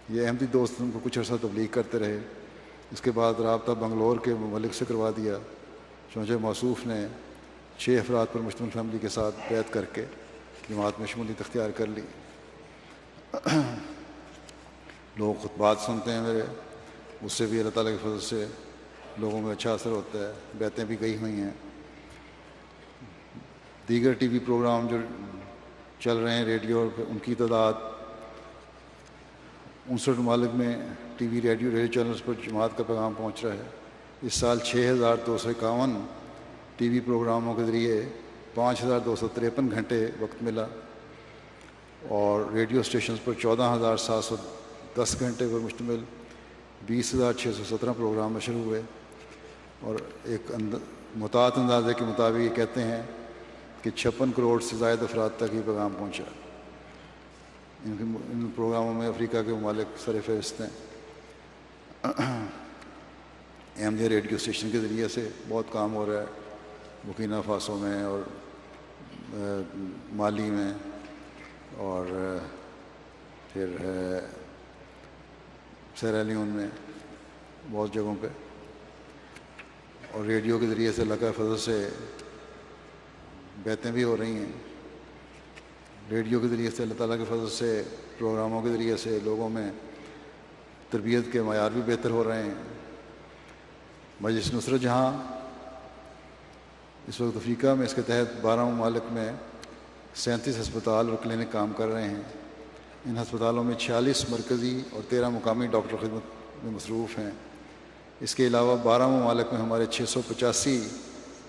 یہ احمدی دوست ان کو کچھ عرصہ تبلیغ کرتے رہے. اس کے بعد رابطہ بنگلور کے ملک سے کروا دیا. چنانچہ موصوف نے 6 افراد پر مشتمل فیملی کے ساتھ بیعت کر کے جماعت میں شمولیت اختیار کر لی. لوگ خطبات سنتے ہیں میرے، اس سے بھی اللہ تعالیٰ کے فضل سے لوگوں میں اچھا اثر ہوتا ہے، بیعتیں بھی گئی ہوئی ہیں۔ دیگر ٹی وی پروگرام جو چل رہے ہیں ریڈیو پہ، ان کی تعداد 59 ممالک میں ٹی وی ریڈیو چینلز پر جماعت کا پیغام پہنچ رہا ہے۔ اس سال 6251 ٹی وی پروگراموں کے ذریعے 5253 گھنٹے وقت ملا، اور ریڈیو اسٹیشنز پر 14710 گھنٹے پر مشتمل 20617 پروگرام نشر ہوئے، اور ایک محتاط اندازے کے مطابق یہ کہتے ہیں کہ 56 کروڑ سے زائد افراد تک یہ پیغام پہنچا۔ ان پروگراموں میں افریقہ کے ممالک سر فہرست ہیں۔ احمدیہ ریڈیو اسٹیشن کے ذریعے سے بہت کام ہو رہا ہے، برکینا فاسو میں اور مالی میں، اور پھر سیرا لیون میں، بہت جگہوں پہ، اور ریڈیو کے ذریعے سے اللہ کے فضل سے بیعتیں بھی ہو رہی ہیں۔ ریڈیو کے ذریعے سے اللہ تعالیٰ کے فضل سے، پروگراموں کے ذریعے سے لوگوں میں تربیت کے معیار بھی بہتر ہو رہے ہیں۔ مجلس نصرت جہاں اس وقت افریقہ میں، اس کے تحت 12 ممالک میں 37 ہسپتال اور کلینک کام کر رہے ہیں۔ ان ہسپتالوں میں 46 مرکزی اور 13 مقامی ڈاکٹر خدمت میں مصروف ہیں۔ اس کے علاوہ 12 ممالک میں ہمارے 685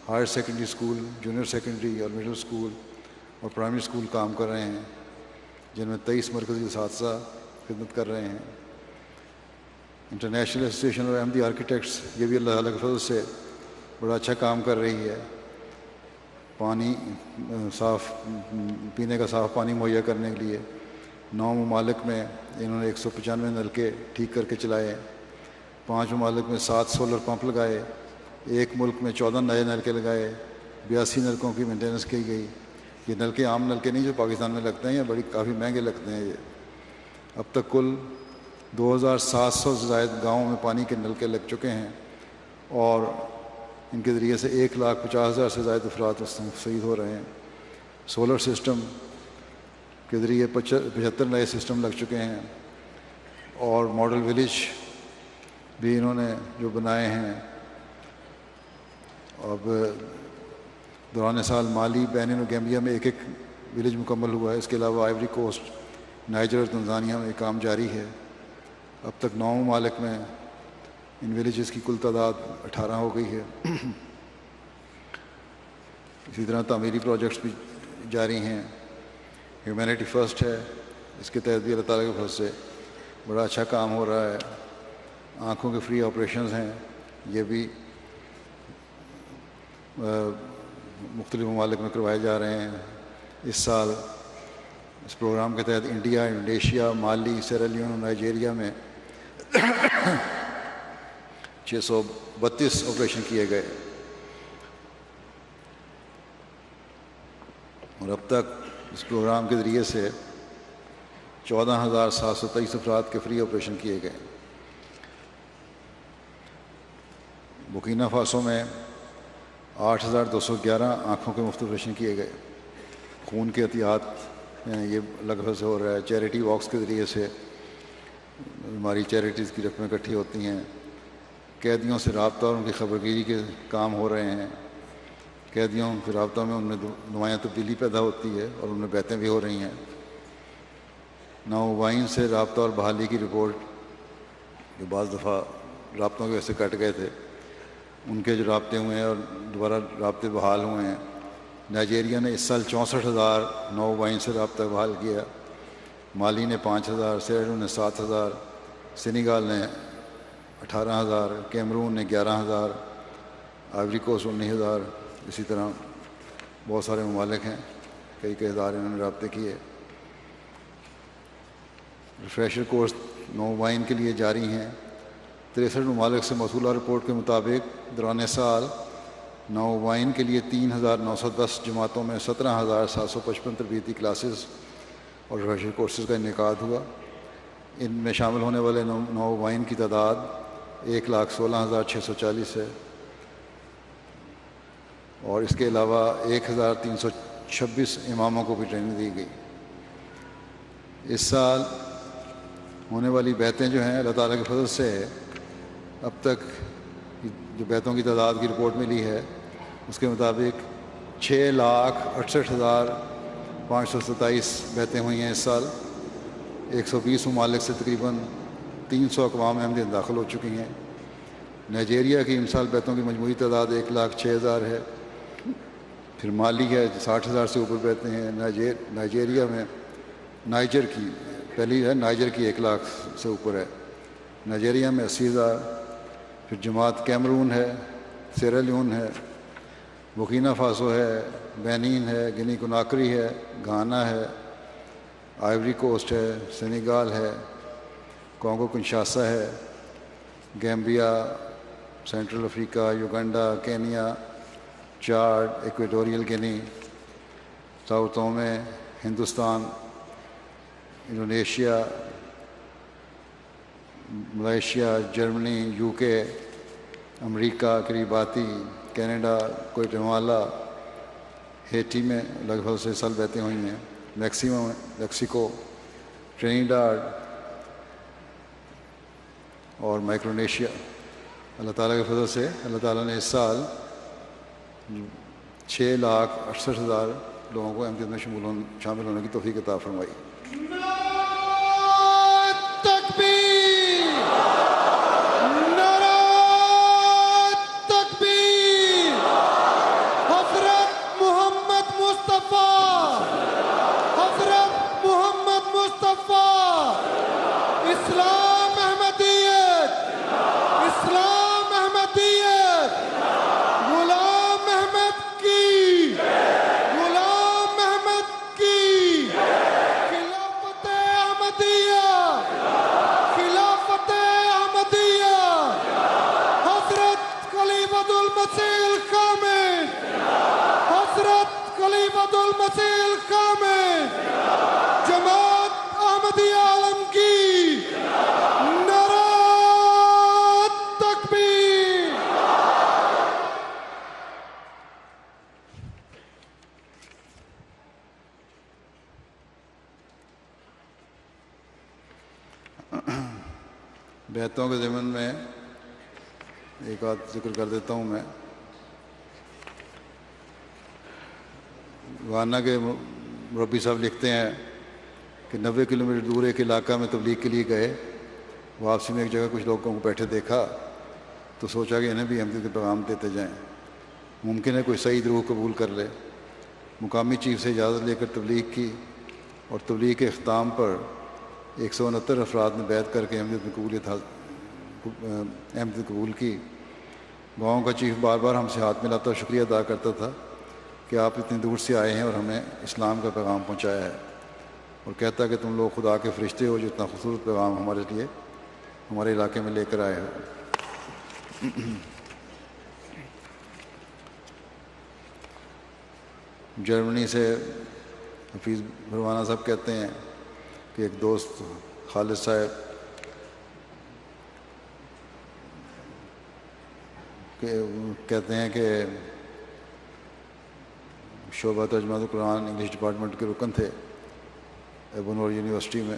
higher secondary school, junior secondary اور مڈل اسکول اور پرائمری اسکول کام کر رہے ہیں، جن میں 23 مرکزی اساتذہ خدمت کر رہے ہیں۔ انٹرنیشنل ایسوسیشن اور احمدی آرکیٹیکٹس، یہ بھی اللہ تعالیٰ کے فضل سے بڑا اچھا کام کر رہی ہے، پانی صاف، پینے کا صاف پانی مہیا کرنے کے لیے 9 ممالک میں انہوں نے 195 نلکے ٹھیک کر کے چلائے، 5 ممالک میں 7 سولر پمپ لگائے، 1 ملک میں 14 نئے نلکے لگائے، 82 نلکوں کی مینٹیننس کی گئی۔ یہ نلکے عام نلکے نہیں جو پاکستان میں لگتے ہیں، یہ بڑی کافی مہنگے لگتے ہیں۔ یہ اب تک کل 2700 سے زائد گاؤں میں پانی کے نلکے لگ چکے ہیں، اور ان کے ذریعے سے 1,50,000 سے زائد افراد مستفید ہو رہے ہیں۔ سولر سسٹم کے ذریعے 75 نئے سسٹم لگ چکے ہیں، اور ماڈل ولیج بھی انہوں نے جو بنائے ہیں۔ اب دوران سال مالی، بینن اور گیمبیا میں 1 ولیج مکمل ہوا ہے۔ اس کے علاوہ آئیوری کوسٹ، نائجر اور تنزانیہ میں کام جاری ہے۔ اب تک 9 ممالک میں ان ولیجز کی کل تعداد 18 ہو گئی ہے۔ اسی طرح تعمیری پروجیکٹس بھی جاری ہیں۔ ہیومینٹی فرسٹ ہے، اس کے تحت بھی اللہ تعالیٰ کے فضل سے بڑا اچھا کام ہو رہا ہے۔ آنکھوں کے فری آپریشنز ہیں، یہ بھی مختلف ممالک میں کروائے جا رہے ہیں۔ اس سال اس پروگرام کے تحت انڈیا، انڈونیشیا، مالی، سیرا لیون اور نائجیریا میں 632 آپریشن کیے گئے، اور اب تک اس پروگرام کے ذریعے سے 14,723 افراد کے فری آپریشن کیے گئے۔ برکینا فاسو میں 8,211 آنکھوں کے مفت آپریشن کیے گئے۔ خون کے احتیاط یہ لگ بھگ سے ہو رہا ہے۔ چیریٹی واکس کے ذریعے سے ہماری چیریٹیز کی رقمیں اکٹھی ہوتی ہیں۔ قیدیوں سے رابطہ اور ان کی خبرگیری کے کام ہو رہے ہیں۔ قیدیوں کے رابطہ میں ان میں نمایاں تبدیلی پیدا ہوتی ہے، اور ان میں بیعتیں بھی ہو رہی ہیں۔ نامبین سے رابطہ اور بحالی کی رپورٹ، جو بعض دفعہ رابطوں کی وجہ سے کٹ گئے تھے، ان کے جو رابطے ہوئے ہیں اور دوبارہ رابطے بحال ہوئے ہیں۔ نائجیریا نے اس سال 64,000 نامبین سے رابطہ بحال کیا، مالی نے 5,000، سیرالون نے 7,000، سینیگال نے 18,000، کیمرون نے 11,000، آئیوری کوسٹ 19,000۔ اسی طرح بہت سارے ممالک ہیں، کئی ہزار انہوں نے رابطے کیے۔ ریفریشر کورس نامبین کے لیے جاری ہیں۔ 63 ممالک سے موصولہ رپورٹ کے مطابق دوران سال نامبین کے لیے 3,910 جماعتوں میں 17,755 تربیتی کلاسز اور ریفریشر کورسز کا انعقاد ہوا۔ ان میں شامل ہونے والے نامبین کی تعداد 1,16,640 ہے، اور اس کے علاوہ 1,326 اماموں کو بھی ٹریننگ دی گئی۔ اس سال ہونے والی بیعتیں جو ہیں اللہ تعالیٰ کے فضل سے اب تک جو بیعتوں کی تعداد کی رپورٹ ملی ہے اس کے مطابق 6,68,527 بیعتیں ہوئی ہیں اس سال. 120 ممالک سے تقریباً 300 اقوام احمدیت داخل ہو چکی ہیں. نائجیریا کی ان سال بیعتوں کی مجموعی تعداد 1,06,000 ہے. پھر مالی ہے 60,000 سے اوپر بیعتیں ہیں. نائجیریا میں نائجر کی پہلی ہے، نائجر کی 1,00,000 سے اوپر ہے. نائجیریا میں 80,000. پھر جماعت کیمرون ہے، سیرا لیون ہے، بورکینا فاسو ہے، بینین ہے، گنی کناکری ہے، گھانا ہے، آئیوری کوسٹ ہے، سینیگال ہے، کانگو کنشاسا ہے، گیمبیا، سینٹرل افریقہ، Uganda, Kenya, Chad, Equatorial Guinea, Sao Tome, Hindustan, Indonesia, Malaysia, Germany, U K, امریکہ، کریباتی، کینیڈا، گواٹیمالا، ہیٹی میں لگ بھگ 6 سال بیعتیں ہوئی ہیں. میکسیکو، ٹرینیڈاڈ اور مائکرونیشیا. اللہ تعالیٰ کے فضل سے اللہ تعالیٰ نے اس سال 6,68,000 لوگوں کو احمدیت میں شامل ہونے کی توفیق عطا فرمائی. بیعتوں کے ضمن میں ایک آدھ ذکر کر دیتا ہوں میں. گانا کے مربی صاحب لکھتے ہیں کہ 90 کلومیٹر دور ایک علاقہ میں تبلیغ کے لیے گئے. واپسی میں ایک جگہ کچھ لوگوں کو بیٹھے دیکھا تو سوچا کہ انہیں بھی احمدیت کے پیغام دیتے جائیں. ممکن ہے کوئی صحیح روح قبول کر لے. مقامی چیف سے اجازت لے کر تبلیغ کی اور تبلیغ کے اختتام پر 169 افراد نے بیعت کر کے احمدیت قبول کی. گاؤں کا چیف بار بار ہم سے ہاتھ ملاتا اور شکریہ ادا کرتا تھا کہ آپ اتنی دور سے آئے ہیں اور ہمیں اسلام کا پیغام پہنچایا ہے، اور کہتا کہ تم لوگ خدا کے فرشتے ہو جو اتنا خوبصورت پیغام ہمارے لیے ہمارے علاقے میں لے کر آئے ہو. جرمنی سے حفیظ بھروانہ صاحب کہتے ہیں کہ ایک دوست خالد صاحب کہتے ہیں کہ شعبہ ترجمہ القرآن انگلش ڈپارٹمنٹ کے رکن تھے ایبونور یونیورسٹی میں.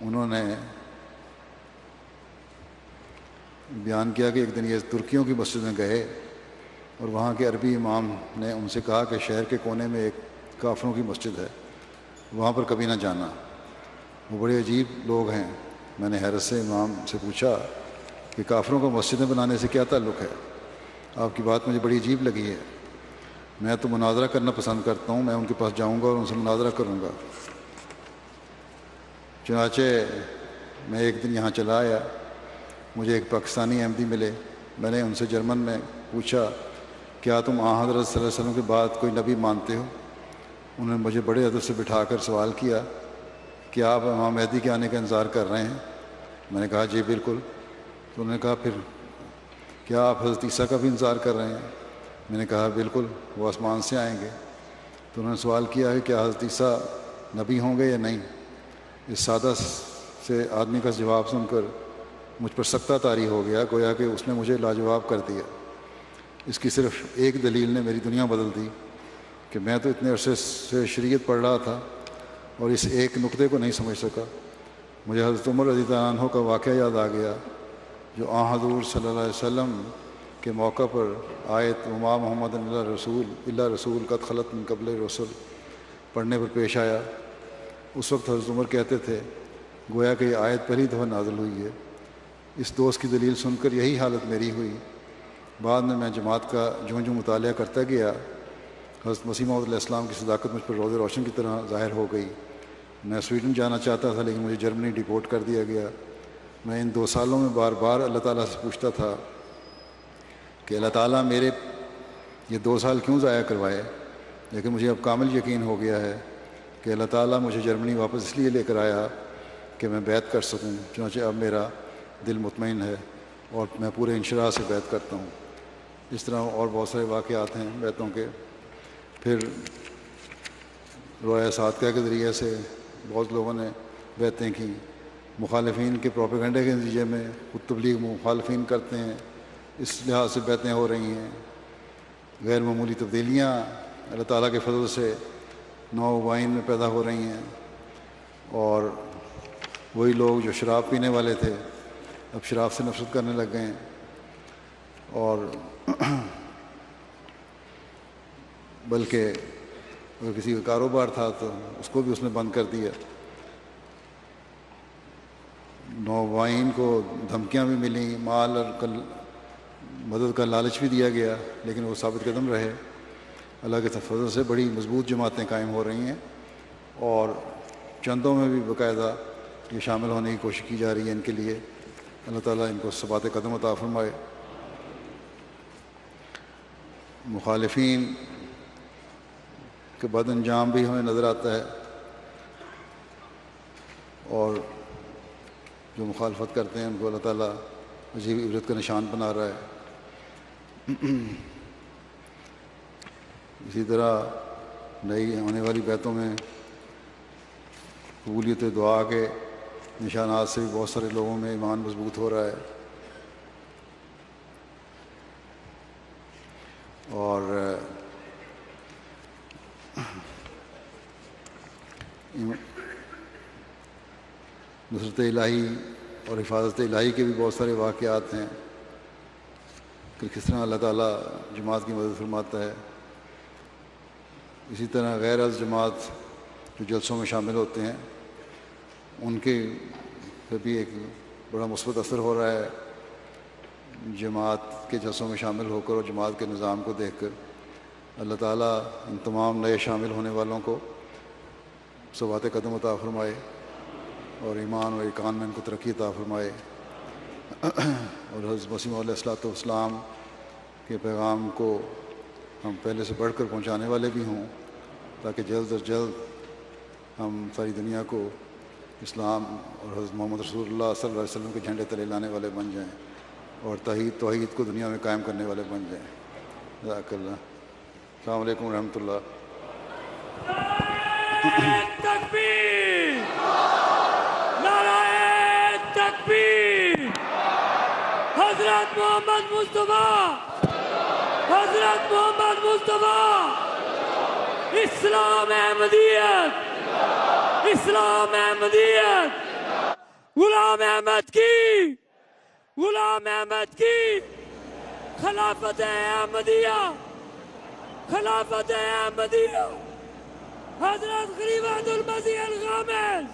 انہوں نے بیان کیا کہ ایک دن یہ ترکیوں کی مسجد میں گئے اور وہاں کے عربی امام نے ان سے کہا کہ شہر کے کونے میں ایک کافروں کی مسجد ہے، وہاں پر کبھی نہ جانا. وہ بڑے عجیب لوگ ہیں. میں نے حیرت سے امام سے پوچھا کہ کافروں کو مسجدیں بنانے سے کیا تعلق ہے؟ آپ کی بات مجھے بڑی عجیب لگی ہے. میں تو مناظرہ کرنا پسند کرتا ہوں، میں ان کے پاس جاؤں گا اور ان سے مناظرہ کروں گا. چنانچہ میں ایک دن یہاں چلا آیا. مجھے ایک پاکستانی احمدی ملے. میں نے ان سے جرمن میں پوچھا کیا تم آن حضرت صلی اللہ علیہ وسلم کے بعد کوئی نبی مانتے ہو؟ انہوں نے مجھے بڑے ادب سے بٹھا کر سوال کیا کہ آپ امام مہدی کے آنے کا انتظار کر رہے ہیں؟ میں نے کہا جی بالکل. تو انہوں نے کہا پھر کیا آپ حضرت عیسیٰ کا بھی انتظار کر رہے ہیں؟ میں نے کہا بالکل، وہ آسمان سے آئیں گے. تو انہوں نے سوال کیا ہے کیا حضرت عیسیٰ نبی ہوں گے یا نہیں؟ اس سادہ سے آدمی کا جواب سن کر مجھ پر سختہ طاری ہو گیا، گویا کہ اس نے مجھے لاجواب کر دیا. اس کی صرف ایک دلیل نے میری دنیا بدل دی کہ میں تو اتنے عرصے سے شریعت پڑھ رہا تھا اور اس ایک نقطے کو نہیں سمجھ سکا. مجھے حضرت عمر رضی اللہ عنہ کا واقعہ یاد آ گیا جو آن حضور صلی اللہ علیہ وسلم کے موقع پر آیت وما محمد اللہ رسول قد خلت من قبل رسول پڑھنے پر پیش آیا. اس وقت حضرت عمر کہتے تھے گویا کہ یہ آیت پہلی دفعہ نازل ہوئی ہے. اس دوست کی دلیل سن کر یہی حالت میری ہوئی. بعد میں جماعت کا جو مطالعہ کرتا گیا حضرت مسیح موعود علیہ السلام کی صداقت مجھ پر روز روشن کی طرح ظاہر ہو گئی. میں سویڈن جانا چاہتا تھا لیکن مجھے جرمنی ڈیپورٹ کر دیا گیا. میں ان 2 سالوں میں بار بار اللہ تعالیٰ سے پوچھتا تھا کہ اللہ تعالیٰ میرے یہ 2 سال کیوں ضائع کروائے، لیکن مجھے اب کامل یقین ہو گیا ہے کہ اللہ تعالیٰ مجھے جرمنی واپس اس لیے لے کر آیا کہ میں بیعت کر سکوں. چنانچہ اب میرا دل مطمئن ہے اور میں پورے انشراح سے بیعت کرتا ہوں. اس طرح اور بہت سارے واقعات ہیں بیعتوں کے. پھر روایہ صادقہ کے ذریعے سے بہت لوگوں نے بیعتیں کی. مخالفین کے پروپیگنڈے کے نتیجے میں خود تبلیغ مخالفین کرتے ہیں، اس لحاظ سے بیعتیں ہو رہی ہیں. غیر معمولی تبدیلیاں اللہ تعالیٰ کے فضل سے نو وائن میں پیدا ہو رہی ہیں. اور وہی لوگ جو شراب پینے والے تھے اب شراب سے نفرت کرنے لگ گئے ہیں. اور بلکہ اگر کسی کا کاروبار تھا تو اس کو بھی اس نے بند کر دیا. نو وائن کو دھمکیاں بھی ملیں، مال اور مدد کا لالچ بھی دیا گیا، لیکن وہ ثابت قدم رہے. اللہ کے فضل سے بڑی مضبوط جماعتیں قائم ہو رہی ہیں اور چندوں میں بھی باقاعدہ یہ شامل ہونے کی کوشش کی جا رہی ہے ان کے لیے. اللہ تعالیٰ ان کو ثبات قدم عطا فرمائے. مخالفین کے بد انجام بھی ہمیں نظر آتا ہے اور جو مخالفت کرتے ہیں ان کو اللہ تعالیٰ عجیب عبرت کا نشان بنا رہا ہے. اسی طرح نئی ہونے والی بیعتوں میں قبولیت دعا کے نشانات سے بھی بہت سارے لوگوں میں ایمان مضبوط ہو رہا ہے. اور نصرت الہی اور حفاظت الہی کے بھی بہت سارے واقعات ہیں کہ کس طرح اللہ تعالیٰ جماعت کی مدد فرماتا ہے. اسی طرح غیر از جماعت جو جلسوں میں شامل ہوتے ہیں ان کے پہ بھی ایک بڑا مثبت اثر ہو رہا ہے. جماعت کے جلسوں میں شامل ہو کر اور جماعت کے نظام کو دیکھ کر اللہ تعالیٰ ان تمام نئے شامل ہونے والوں کو ثبات قدم عطا فرمائے اور ایمان اور ایقان میں ان کو ترقی عطا فرمائے. اور حضرت مسیح علیہ الصلوۃ والسلام کے پیغام کو ہم پہلے سے بڑھ کر پہنچانے والے بھی ہوں تاکہ جلد از جلد ہم ساری دنیا کو اسلام اور حضرت محمد رسول اللہ صلی اللہ علیہ وسلم کے جھنڈے تلے لانے والے بن جائیں اور توحید کو دنیا میں قائم کرنے والے بن جائیں. جزاک اللہ. السلام علیکم ورحمۃ اللہ. تکبیر، نعرہ تکبیر. حضرت محمد مصطفیٰ، حضرت محمد مصطفیٰ. اسلام احمدیت، اسلام احمدیت. غلام احمد کی، غلام احمد کی. خلافت احمدیہ، خلافت احمدیہ. حضرت خلیفۃ المسیح الخامس،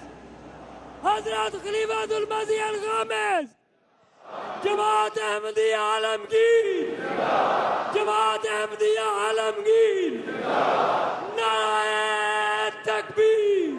حضرت خلیفۃ المسیح الخامس. جماعت احمدیہ عالمگیر، جماعت احمدیہ عالمگیر. نعرہ تکبیر.